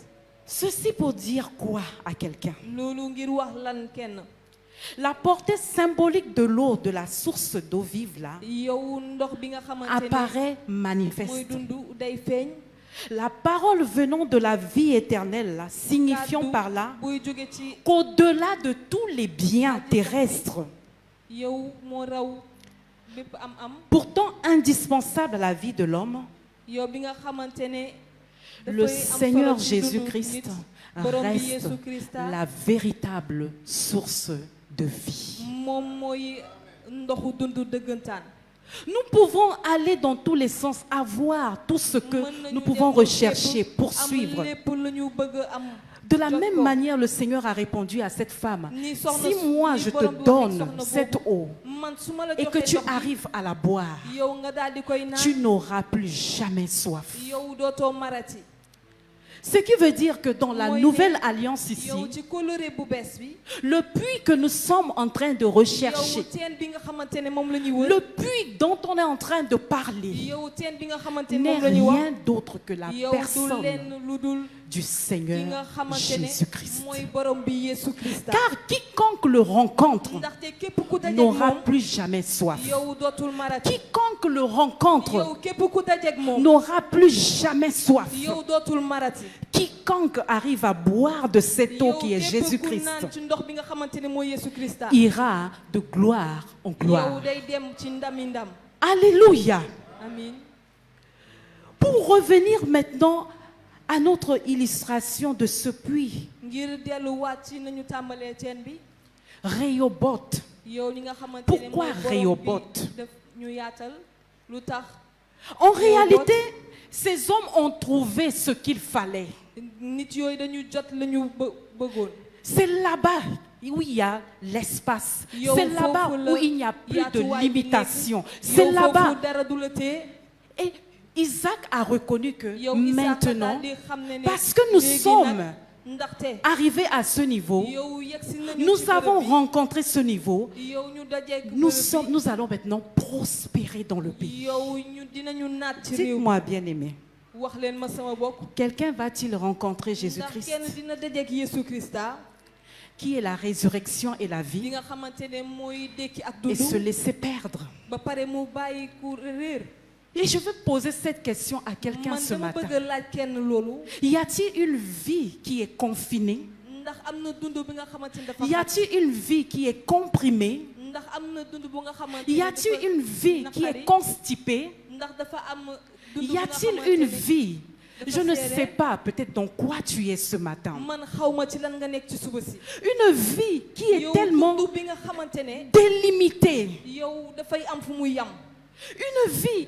Ceci pour dire quoi à quelqu'un? loolu ngir wax lan kenn. La portée symbolique de l'eau, de la source d'eau vive là, yow ndox bi nga xamante apparaît ne mooy manifeste. dund day feeñ. La parole venant de la vie éternelle, là, signifiant kàddu par là buy jóge ci qu'au-delà de tous les biens terrestres, yow moo raw bépp am-am. pourtant indispensables à la vie de l'homme, yow bi nga xamante ne le dafay am Seigneur solo ci dundu Jésus-Christ nit. borom bi reste Yeesu Krista la véritable source de vie. moom mooy ndoxu dund dëggantaan. Nous pouvons aller dans tous les sens, avoir tout ce que Mën nañu nous pouvons dem rechercher, fépp, poursuivre. am lépp lu ñu bëgg a am. De la jot même ko. manière, le Seigneur a répondu à cette femme, Ni soxna si moi ni je te borom bi waxee donne soxna cette boobu, eau man su ma la et que joxee tu ndox bi, arrives à la boire, yow nga daal di koy naan tu n'auras plus jamais soif. yow dootoo marati. Ce qui veut dire que dans la Mooy nouvelle ne alliance ici, yow ci coloré bu bees bi. le puits que nous sommes en train de yow rechercher, teen bi nga xamante ne moom la ñuy wër. le puits dont on est en train de parler, yow teen bi nga xamante ne n'est moom la ñuy wax. rien d'autre que la yow du personne lenn lu dul du ki nga Seigneur xamante ne Jésus-Christ. mooy borom bi Yeesu Krista. Car quiconque le rencontre ndaxte képp ku dajeeg n'aura moom plus jamais soif. yow dootul marati. Quiconque le rencontre yow képp ku dajeeg moom n'aura plus jamais soif. yow dootul marati. Quiconque arrive à boire de cette eau yow qui est képp ku Jésus-Christ naan ci ndox bi nga xamante ne mooy Yeesu Krista. ira de gloire en yow gloire. day dem ci ndami ndam. Alléluia. Amin. Pour revenir maintenant à notre illustration de ce puits, ngir delluwaat ci nañu tàmbalee teen bi. Rehoboth. yow li nga xamante ne Pourquoi mooy borom Rehoboth? bi def ñu yaatal lu tax. En réalité, ces hommes ont trouvé ce qu'il fallait. nit yooyu dañu jot la ñu bëggoon. C'est là-bas. où il y a l'espace. Yow C'est là-bas foofu la où il n'y a plus de yaatuwaay bi limitation. nekk. C'est Yow là-bas. foofu dara du la téye. Et Isaac a reconnu que Yow Isaac maintenant, daal di xam ne ne parce que nous léegi sommes nag ndaxte arrivés à ce niveau, yow yegsi nañu nous ci avons bërëb bi. rencontré ce niveau, Yow ñu dajeek bërëb bi. nous allons maintenant prospérer dans le pays. Yow ñu dinañu naat ci réew mi. Dites-moi, bien-aimé, wax leen ma sama bokk. quelqu'un va-t-il rencontrer ndax Jésus-Christ, kenn dina dajeek Yesu Christa qui est la résurrection et la bi vie, nga xamante ne mooy dekki ak et se dundu laisser perdre? ba pare mu bàyyi ku réer. Et je veux poser cette question à quelqu'un Man ce dama matin. bëgg a laaj kenn loolu. Y a-t-il une vie qui est confinée? Ndax am na dund bi nga xamante ne dafa Y a-t-il une vie qui est comprimée? ndax am na dund bu nga xamante Y ne a-t-il dafa une vie qui est naqari? constipée? Ndax dafa am dund bu Y nga a-t-il xamante une ne vie? Je ne serré. sais pas, peut-être dans quoi tu es ce matin. man xawma ci lan nga nekk ci suba si. Une vie qui est yow tellement dund bi nga xamante ne délimitée. yow dafay am fu muy yam. Une vie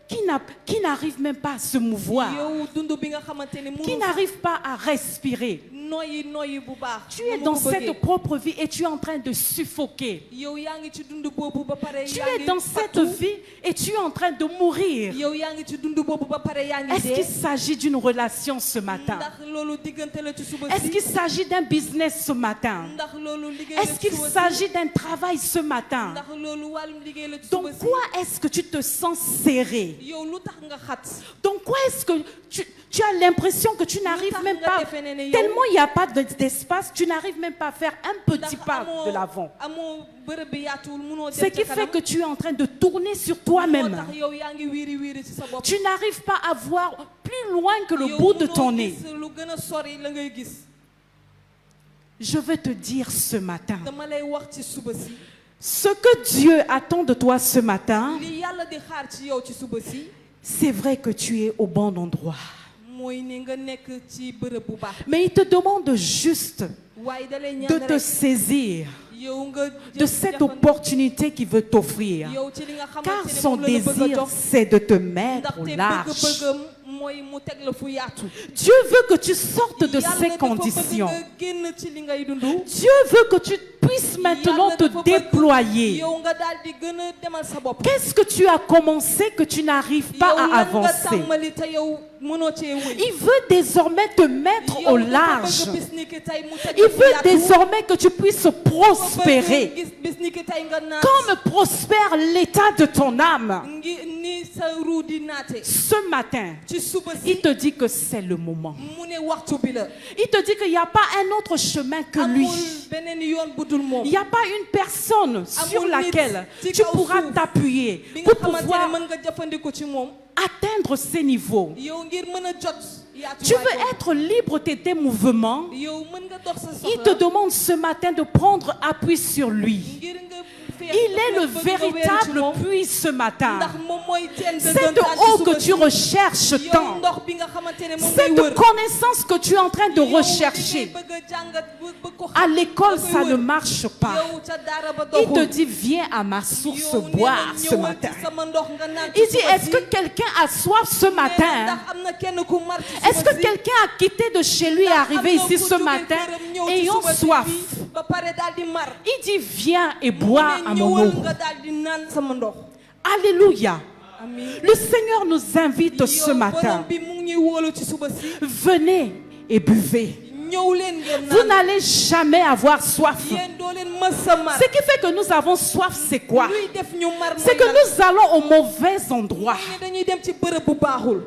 qui n'arrive même pas à se mouvoir, yow dund bi nga xamante ne qui mënul n'arrive pas à respirer. noyyi bu baax. Tu es dans cette propre vie et tu es en train de suffoquer. yow yaa ngi ci dund boobu ba pare Tu yaa es ngi dans cette fattu. vie et tu es en train de mourir. yow yaa ngi ci dund boobu ba pare yaa ngi Est-ce qu'il dee. s'agit d'une relation ce matin? ndax loolu diggante la ci suba Est-ce si. qu'il s'agit d'un business ce matin? ndax loolu liggéey la Est-ce ci qu'il suba si. s'agit d'un travail ce matin? ndax loolu wàllum liggéey la ci Donc suba si. quoi est-ce que tu te sens serré? yow lu tax nga xat. Donc quoi est-ce que tu as l'impression que tu n'arrives tax même nga pas, defee ne yow- tellement il n'y a pas d'espace, tu n'arrives même pas à faire un petit ndax pas de l'avant. amoo bërëb bi yaatuwul munoo Ce dem qui ca fait kanam. que tu es en train de tourner sur moo toi-même. tax yow yaa ngi wiiri ci sa bopp. Tu n'arrives pas à voir plus loin que le yow bout de munoo ton nez. gis lu gën a sori la ngay gis. Je veux te dire ce matin, dama lay wax ci suba si. ce que Dieu attend de toi ce matin, li yàlla di xaar ci yow ci suba si. c'est vrai que tu es au bon endroit. mooy ne nga nekk ci bërëb bu baax. Mais il te demande juste waaye da lay de ñaan te rek saisir yow nga de cette opportunité qu'il veut t'offrir. yow ci li nga xamante Car ne son moom la la bëgg a désir, jox. c'est de te mettre au ndaxte large. bëgg-bëggam mooy mu teg la fu yaatu. Dieu veut que tu sortes de Yàlla ces dafa conditions. bëgg nga génn ci li ngay dund. Dieu veut que tu puisses maintenant Yàlla te dafa bëgg déployer. yow nga daal di gën a demal sa bopp. Qu'est-ce que tu as commencé que tu n'arrives pas yow à lan nga avancer? tàmmali te yow mënoo cee wéy. Il veut désormais te mettre Yow au dafa large. bëgg bis ni ki tey mu teg Il la fu veut yaatu. désormais que tu puisses Dafa bëgg prospérer. gis bis ni ki tey nga naat. Comme prospère l'état de ton âme. ni sa ruu di naate. Ce matin, ci suba il si te dit que c'est le moment. mu ne waxtu bi la. Il te dit qu'il n'y a pas un autre chemin que lui. amul beneen yoon bu dul moom. Il n'y a pas une personne sur Amul nit laquelle ci tu kaw pourras suuf t'appuyer bi nga pour xamante ne pouvoir mën nga jëfandiku ci moom. atteindre ces niveaux. yow ngir mën a jot. Tu veux être libre de tes mouvements. yow mën nga dox sa Il soxla. te demande ce matin de prendre appui sur lui. ngir nga Il est le véritable puits ce matin. ndax moom mooy teen de Cette dëntaan ci eau suba que si. tu recherches yow tant. ndox bi nga xamante ne moom ngay Cette wër. connaissance que tu es en train de Yow li ngay rechercher. bëgg a jàngat bëgg ko xam. À l'école, nga koy ça ne wër. marche pas. yow ca daara ba Il te doxul. dit, viens à ma source Yow nee na boire ce ñëwal matin. ci sama ndox nga naan ci Il dit, suba est-ce si. que quelqu'un a soif ce Nee na matin? ndax am na kenn ku mar ci Est-ce suba que si. quelqu'un a quitté de chez lui et est arrivé ici ce matin ayant soif? ba pare daal di mar. Il dit, viens et bois à mon ñëwal eau. nga daal di naan sama ndox. Alléluia. amiin. Le Seigneur nous invite ce yow matin. borom bi mu ngi ñuy wóolu ci suba si. Venez et buvez. ñëw leen ngeen Vous naan. n'allez jamais avoir soif. yéen doo leen mës a mar. Ce qui fait que nous avons soif, c'est quoi? luy def ñu mar C'est que mooy lan. nous allons au mauvais endroit. mooy ne dañuy dem ci bërëb bu baaxul.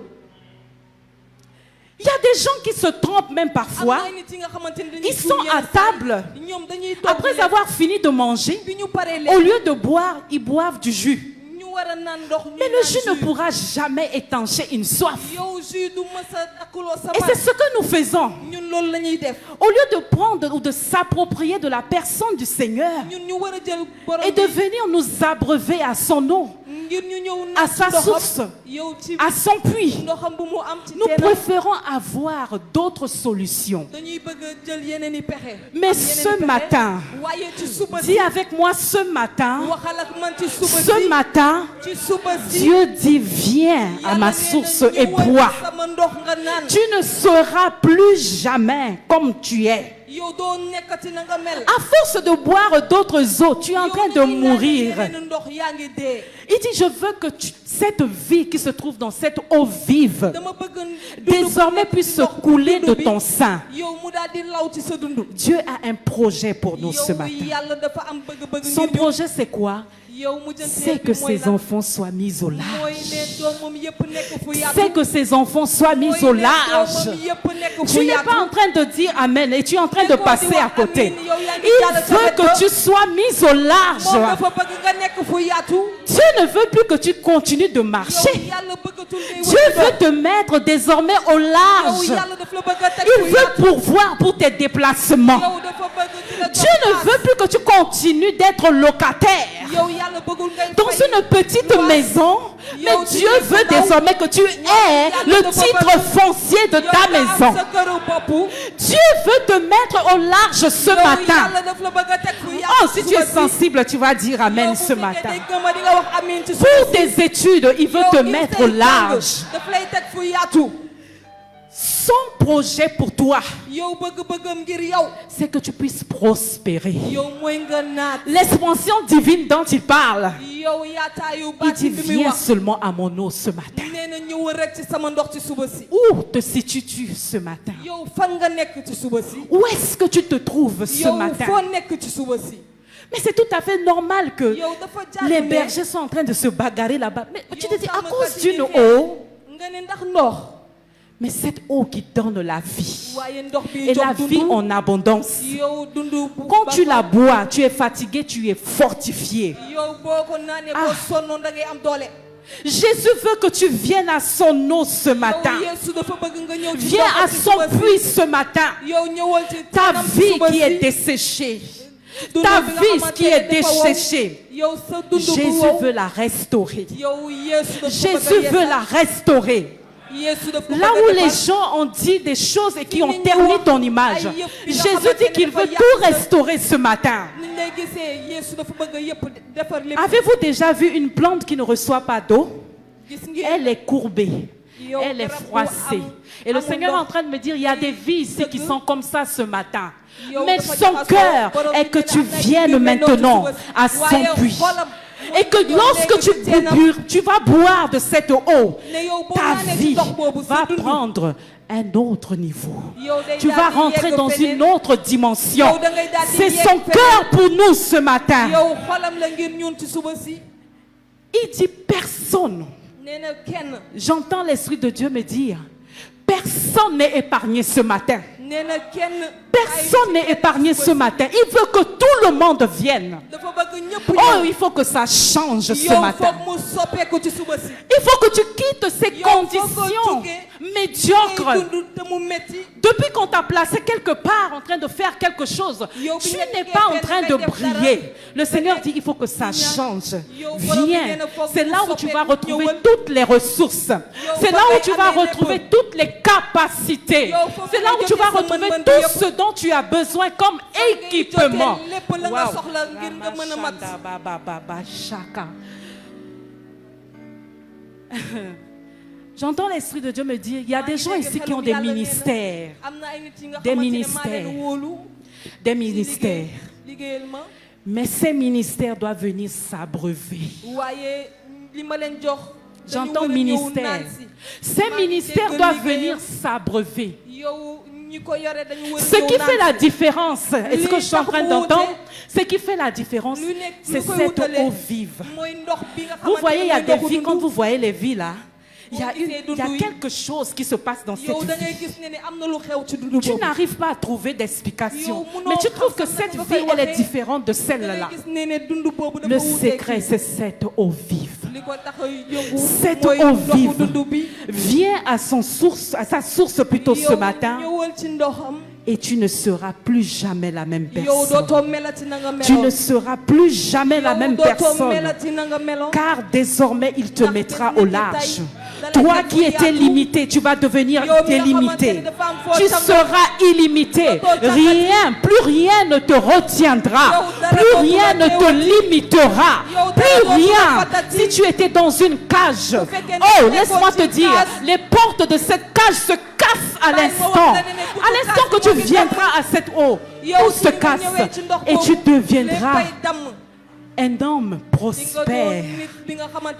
Il y a des gens qui se trompent même parfois. am na nit yi nga xamante ne dañuy Ils sont suul yenn à table. saa yi. ñoom dañuy toog Après lekk. avoir fini de manger, bi ñu paree au lekk lieu de boire, ils boivent du jus. ñu war a naan ndox. ñu Mais le naan jus ne pourra jamais étancher une soif. yow jus du mës a akkuloo sa Et mar. c'est ce que nous faisons. ñun loolu la ñuy def. Au lieu de prendre ou de s'approprier de la personne du Seigneur ñun ñu war a jël borom et de venir nous abreuver à son eau, ngir ñu ñëw à naan sa ci ndoxam. source, yow ci à son puits, ndoxam bu mu am ci nous teenam. préférons avoir d'autres solutions. dañuy bëgg a jël yeneen i pexe. Mais am yeneen i ce pexe. matin, waaye ci suba si. dis avec moi ce matin, waxal ak man ci suba ce si. matin, ci suba si. Dieu dit viens à ma source et bois. sama ndox nga naan. Tu ne seras plus jamais comme tu es. yow doo nekkati na nga mel. À force de boire d'autres eaux, tu es en train de mourir. ndox yaa ngi dee. Il dit, je veux que cette vie qui se trouve dans cette eau vive, dama bëgg désormais puisse se couler de ton sein. yow mu daal di law ci sa dund. Dieu a un projet pour nous ce yow matin. yàlla dafa am bëgg-bëgg Son ngir ñun. projet, c'est quoi? yow mu jëntee C'est que ses enfants soient mis au mooy large. ne doomam yëpp nekk fu yaatu. C'est que ses enfants soient mis au large. doomam yëpp nekk fu Tu n'es yaatu. pas en train de dire Amen et tu es en train de passer à côté. Il veut que tu sois mis au moom large. dafa bëgg nga nekk fu yaatu. Dieu ne veut plus que tu continues de marcher. yow yàlla bëggatul ngay Dieu veut te mettre désormais au yow large. yàlla daf la bëgg a teg Il fu veut yaatu. pourvoir pour tes déplacements. yow dafa bëgg di la jox Dieu ne place. veut plus que tu continues d'être locataire yow yàlla bëggul ngay dans fay. une petite maison, mais Dieu veut désormais que tu aies le titre foncier de ta yow nga am maison. sa këru bopp. Dieu veut te mettre au large ce yow matin. yàlla daf la bëgg a teg fu yaatu. Oh, si tu es sensible, tu vas dire Amen ce matin. di nga wax amiin ci Pour tes études, il veut te mettre au large. daf lay teg fu yaatu. Son projet pour toi, yow bëgg-bëggam ngir yow. c'est que tu puisses prospérer. yow mooy nga naat. L'expansion divine dont il parle, yow yaataayu il baat dit bi muy viens wax. seulement à mon eau ce matin. nee na ñëwal rek ci sama ndox ci suba si. Où te situes-tu ce matin? yow fan nga nekk ci suba si. Où est-ce que tu te trouves ce yow matin? foo nekk ci suba si. Mais c'est tout à fait normal que yow dafa jaar les ne bergers sont en train de se bagarrer là-bas. Mais tu te dis, à sàmmkat cause yi d'une di xeex. eau, nga ne ndax ndox. mais cette eau qui donne la vie, waaye ndox bi et la jox vie dundu. en abondance. yow dundu bu Quand tu baax. la bois, tu es fatigué, tu es fortifié. yow boo ko naanee boo sonnoon da ngay am doole. Jésus veut que tu viennes à son eau ce matin. yow Yeesu dafa bëgg nga ñëw ci Viens à ndox ci son suba si. puits ce matin. yow ñëwal ci Ta kanam ci vie suba qui si. est desséchée, Dundu ta bi nga vie xamante qui est ne dafa wow. desséchée, yow sa dundu bu Jésus wow. veut la restaurer. yow Yeesu dafa bëgg a Jésus veut yeesal. la restaurer. Yeesu dafa Là bëgg où a les defar. gens ont dit des choses et qui ont terni ton image, Jésus dit qu'il veut tout restaurer ce matin. ni ñu lay gisee Yeesu dafa bëgg a yëpp defar lépp. Avez-vous déjà vu une plante qui ne reçoit pas d'eau? gis ngeen Elle est courbée, yow elle est garab bu froissée. am- Et le amul Seigneur est en ndox. train de me dire, il y a des vies ici qui sont comme ça ce matin. yow Mais dafa son jaxasoo. cœur Borom est bi que nee tu na am na viennes yu mel noonu maintenant ci suba si. à son waaye puits. xolam Et que mooy lorsque léegi tu ci teenam. tu vas boire de cette eau, ne yow boo ta naanee ci vie ndox boobu sa va dund. prendre un autre niveau. yow day Tu daal vas di rentrer yegg dans feneen. une autre dimension. yow da ngay daal di C'est yegg son feneen. cœur pour nous ce matin. yow xolam la ngir ñun ci suba si. Il dit personne. nee na kenn. J'entends l'Esprit de Dieu me dire, personne n'est épargné ce matin. nee na kenn. Personne n'est épargné ce matin. Il veut que tout le monde vienne. dafa bëgg ñëpp Oh, ñëw. il faut que ça change ce yow matin. foog mu soppeeku ci suba si. Il faut que tu quittes ces Yow foog conditions nga jóge médiocres. ngay dund te mu metti. Depuis qu'on t'a placé quelque part en train de faire quelque chose, Yow bi tu nga n'es nekkee pas en fenn train ngay de def dara. briller. Le Seigneur dit, il faut que ça change. Viens. C'est là où tu vas retrouver toutes les ressources. C'est là où tu vas retrouver toutes les capacités. C'est là où tu vas retrouver tout ce dont tu as besoin comme équipement. lépp la nga soxla ngir nga mën a mat. Chaka. J'entends l'Esprit de Dieu me dire, il y a des gens ici qui ont des ministères. am na ay nit yi nga Des xamante ne maa ministères. leen wóolu. Des ministères. liggéeyal ma. Mais ces ministères doivent venir s'abreuver. waaye li ma leen jox. dañu J'entends war a ñëw ministère. naan si. Ces ministères doivent venir s'abreuver. yow ñi ko yore dañu war a Ce ñëw qui fait la naan si. différence, est-ce que je suis en train d'entendre? Ce qui fait la différence, lu nekk c'est lu koy cette wutale eau vive. mooy ndox bi nga Vous xamante voyez, il y a ne des mooy vies, ndoxu quand dundu. vous voyez les vies là, il y a Boo gisee quelque chose qui se passe dans cette yow da vie. ngay gis ne am na lu xew ci dundu Tu boobu. n'arrives pas à trouver d'explication. Yow munoo Mais tu trouves que xam cette nga vie, koy elle est waxee. différente de da celle-là. ngay gis ne dundu boobu dafa Le wuuteeg secret, kii. c'est cette eau vive. li ko tax a yëngu Cette mooy eau ndoxu vive dundu bi. vient à sa source plutôt ce yow matin ñëwal ci ndoxam. et tu ne seras plus jamais la même yow personne. dootoo melati na nga Tu meloon. ne seras plus jamais la même yow dootoo personne. melati na nga meloon. Car désormais, il te Ndax mettra bés au ni ki large. tey, dala Toi teg qui fu étais yaatu. limité, tu vas devenir Yow mi nga illimité. xamante ne dafa am foo Tu tàmbali. seras illimité. Dootoo Rien, plus rien ne te retiendra. Yow dara Plus dootu rien la ne te teewati. limitera. Yow dara Plus dootu la rien. fatati. Si tu étais dans une cage, fekkee ne oh, nekkoon laisse-moi ci te dire, cage. les portes de cette cage se cassent à Bàyyi ma l'instant wax la ne ne À l'instant que tu viendras à cette eau, tout se casse et tu deviendras un homme prospère.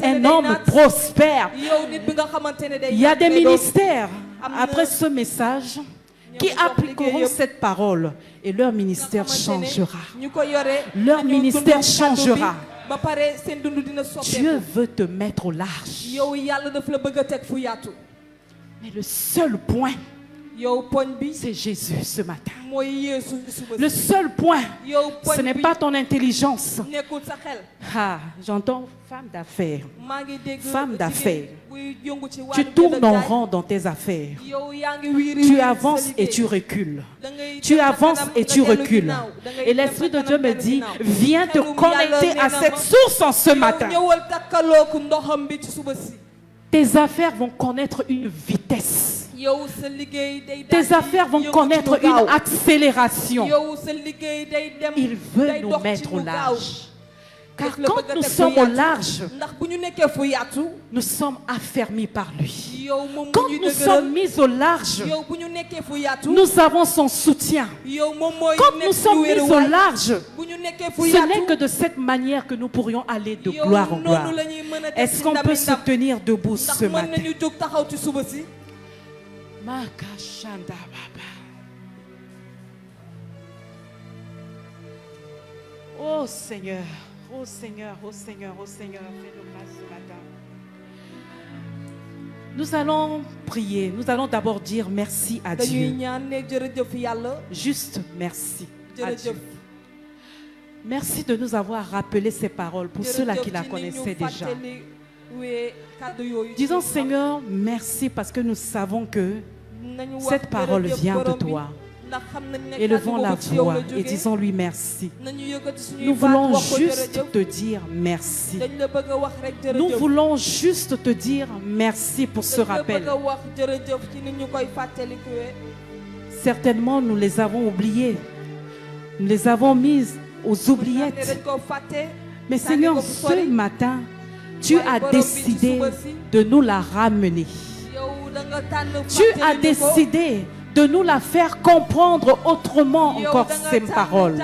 Un homme prospère. Il y a des ministères après ce message qui appliqueront cette parole et leur ministère changera. Leur ministère changera. Dieu veut te mettre au large. Mais le seul point, c'est Jésus ce matin. Le seul point, ce n'est pas ton intelligence. Ah, j'entends femme d'affaires. Femme d'affaires. Tu tournes en rond dans tes affaires. Tu avances et tu recules. Tu avances et tu recules. Et l'Esprit de Dieu me dit, viens te connecter à cette source en ce matin. Tes affaires vont connaître une vitesse. Tes affaires vont connaître une accélération. Il veut nous mettre au large. Car quand nous sommes au large, nous sommes affermis par lui. Quand nous sommes mis au large, nous avons son soutien. Quand nous sommes mis au large, ce n'est que de cette manière que nous pourrions aller de gloire en gloire. Est-ce qu'on peut se tenir debout ce matin? Oh Seigneur, oh Seigneur, oh Seigneur, oh Seigneur, fais-nous grâce ce matin. Nous allons prier, nous allons d'abord dire merci à Dieu. Juste merci à Dieu. Merci de nous avoir rappelé ces paroles pour ceux-là qui la connaissaient déjà. Disons Seigneur, merci parce que nous savons que cette parole vient de toi. Élevons la voix et disons-lui merci. Nous voulons juste te dire merci. Nous voulons juste te dire merci pour ce rappel. Certainement, nous les avons oubliés. Nous les avons mises aux oubliettes. Mais Seigneur, ce matin, tu as décidé de nous la ramener. Tu as décidé de nous la faire comprendre autrement encore ces paroles.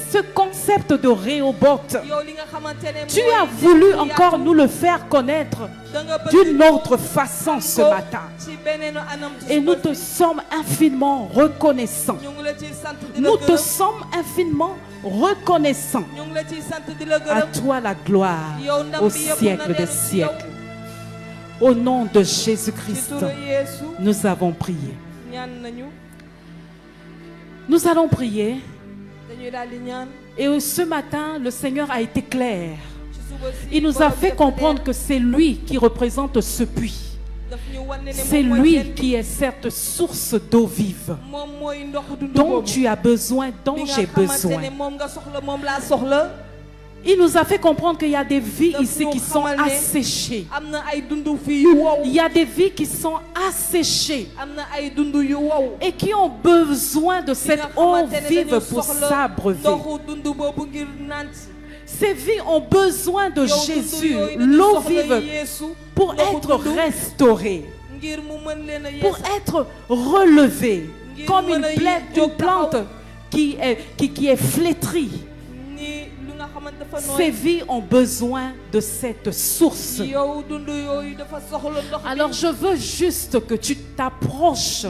Ce concept de Rehoboth, tu as voulu encore nous le faire connaître d'une autre façon ce matin. Et nous te sommes infiniment reconnaissants. Nous te sommes infiniment reconnaissants. À toi la gloire au siècle des siècles. Au nom de Jésus-Christ, nous avons prié. Nous allons prier. Et ce matin, le Seigneur a été clair. Il nous a fait comprendre que c'est lui qui représente ce puits. C'est lui qui est cette source d'eau vive dont tu as besoin, dont j'ai besoin. Il nous a fait comprendre qu'il y a des vies ici qui sont asséchées. Il y a des vies qui sont asséchées et qui ont besoin de cette eau vive pour s'abreuver. Ces vies ont besoin de Jésus, l'eau vive, pour être restaurées, pour être relevées, comme une plante qui est flétrie. Ces vies ont besoin de cette source. Alors je veux juste que tu t'approches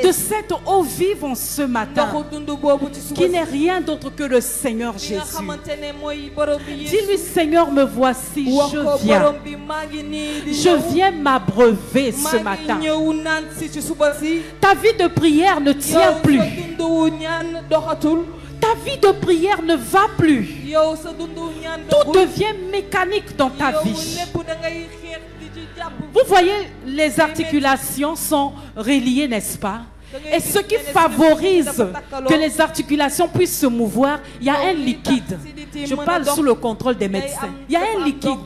de cette eau vive en ce matin, qui n'est rien d'autre que le Seigneur Jésus. Dis-lui, Seigneur, me voici, je viens. Je viens m'abreuver ce matin. Ta vie de prière ne tient plus. Ta vie de prière ne va plus. Tout devient mécanique dans ta vie. Vous voyez, les articulations sont reliées, n'est-ce pas? Et ce qui favorise que les articulations puissent se mouvoir, il y a un liquide. Je parle sous le contrôle des médecins. Il y a un liquide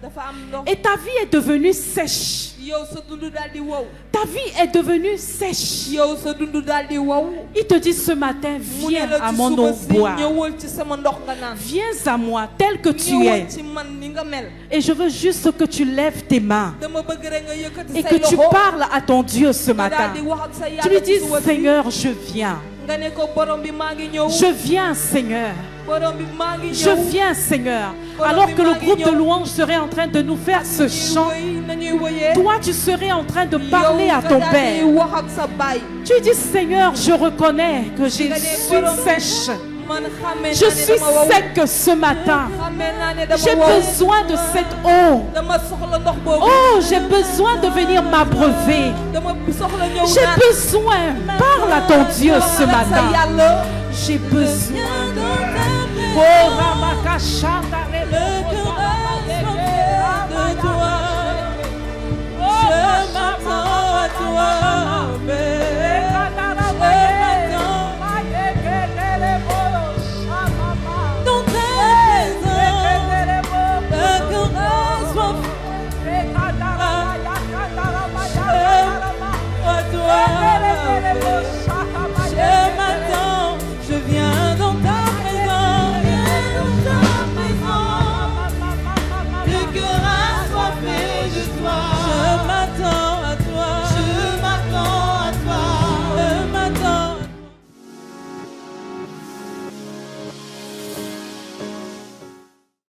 dafa am ndox Et ta vie est devenue sèche. yow sa dundu daal di wow Ta vie est devenue sèche. yow sa dundu daal di wow Il te dit ce matin, mu ne viens la à ci mon suba eau si boire. ñëwal ci sama ndox nga naan Viens à moi tel que tu es. ñëwal ci man ni nga mel Et je veux juste que tu lèves tes mains dama bëgg rek nga yëkkati et say que tu loxo parles à ton Dieu ce nga daal matin. di wax ak sa Tu yàlla lui ci dis, suba si Seigneur, je viens. nga ne ko borom bi maa ngi ñëw Je viens, Seigneur. borom bi maa ngi Je ñëw viens, Seigneur. Alors que le groupe de louanges serait en train de nous faire ce chant, nañuy woyee toi, tu serais en train de parler à ton Père. yow nga daal di wax ak sa baay Tu dis, Seigneur, je reconnais que je suis sèche. man xamee Je naa ne suis dama wow sec ce matin. xamee naa ne dama J'ai wow besoin de cette eau. dama soxla ndox boobu Oh, j'ai besoin de venir m'abreuver. dama soxla ñëw J'ai naan besoin. Parle à ton Dieu ce sa matin. yàlla J'ai besoin. Oh, Ramakashanda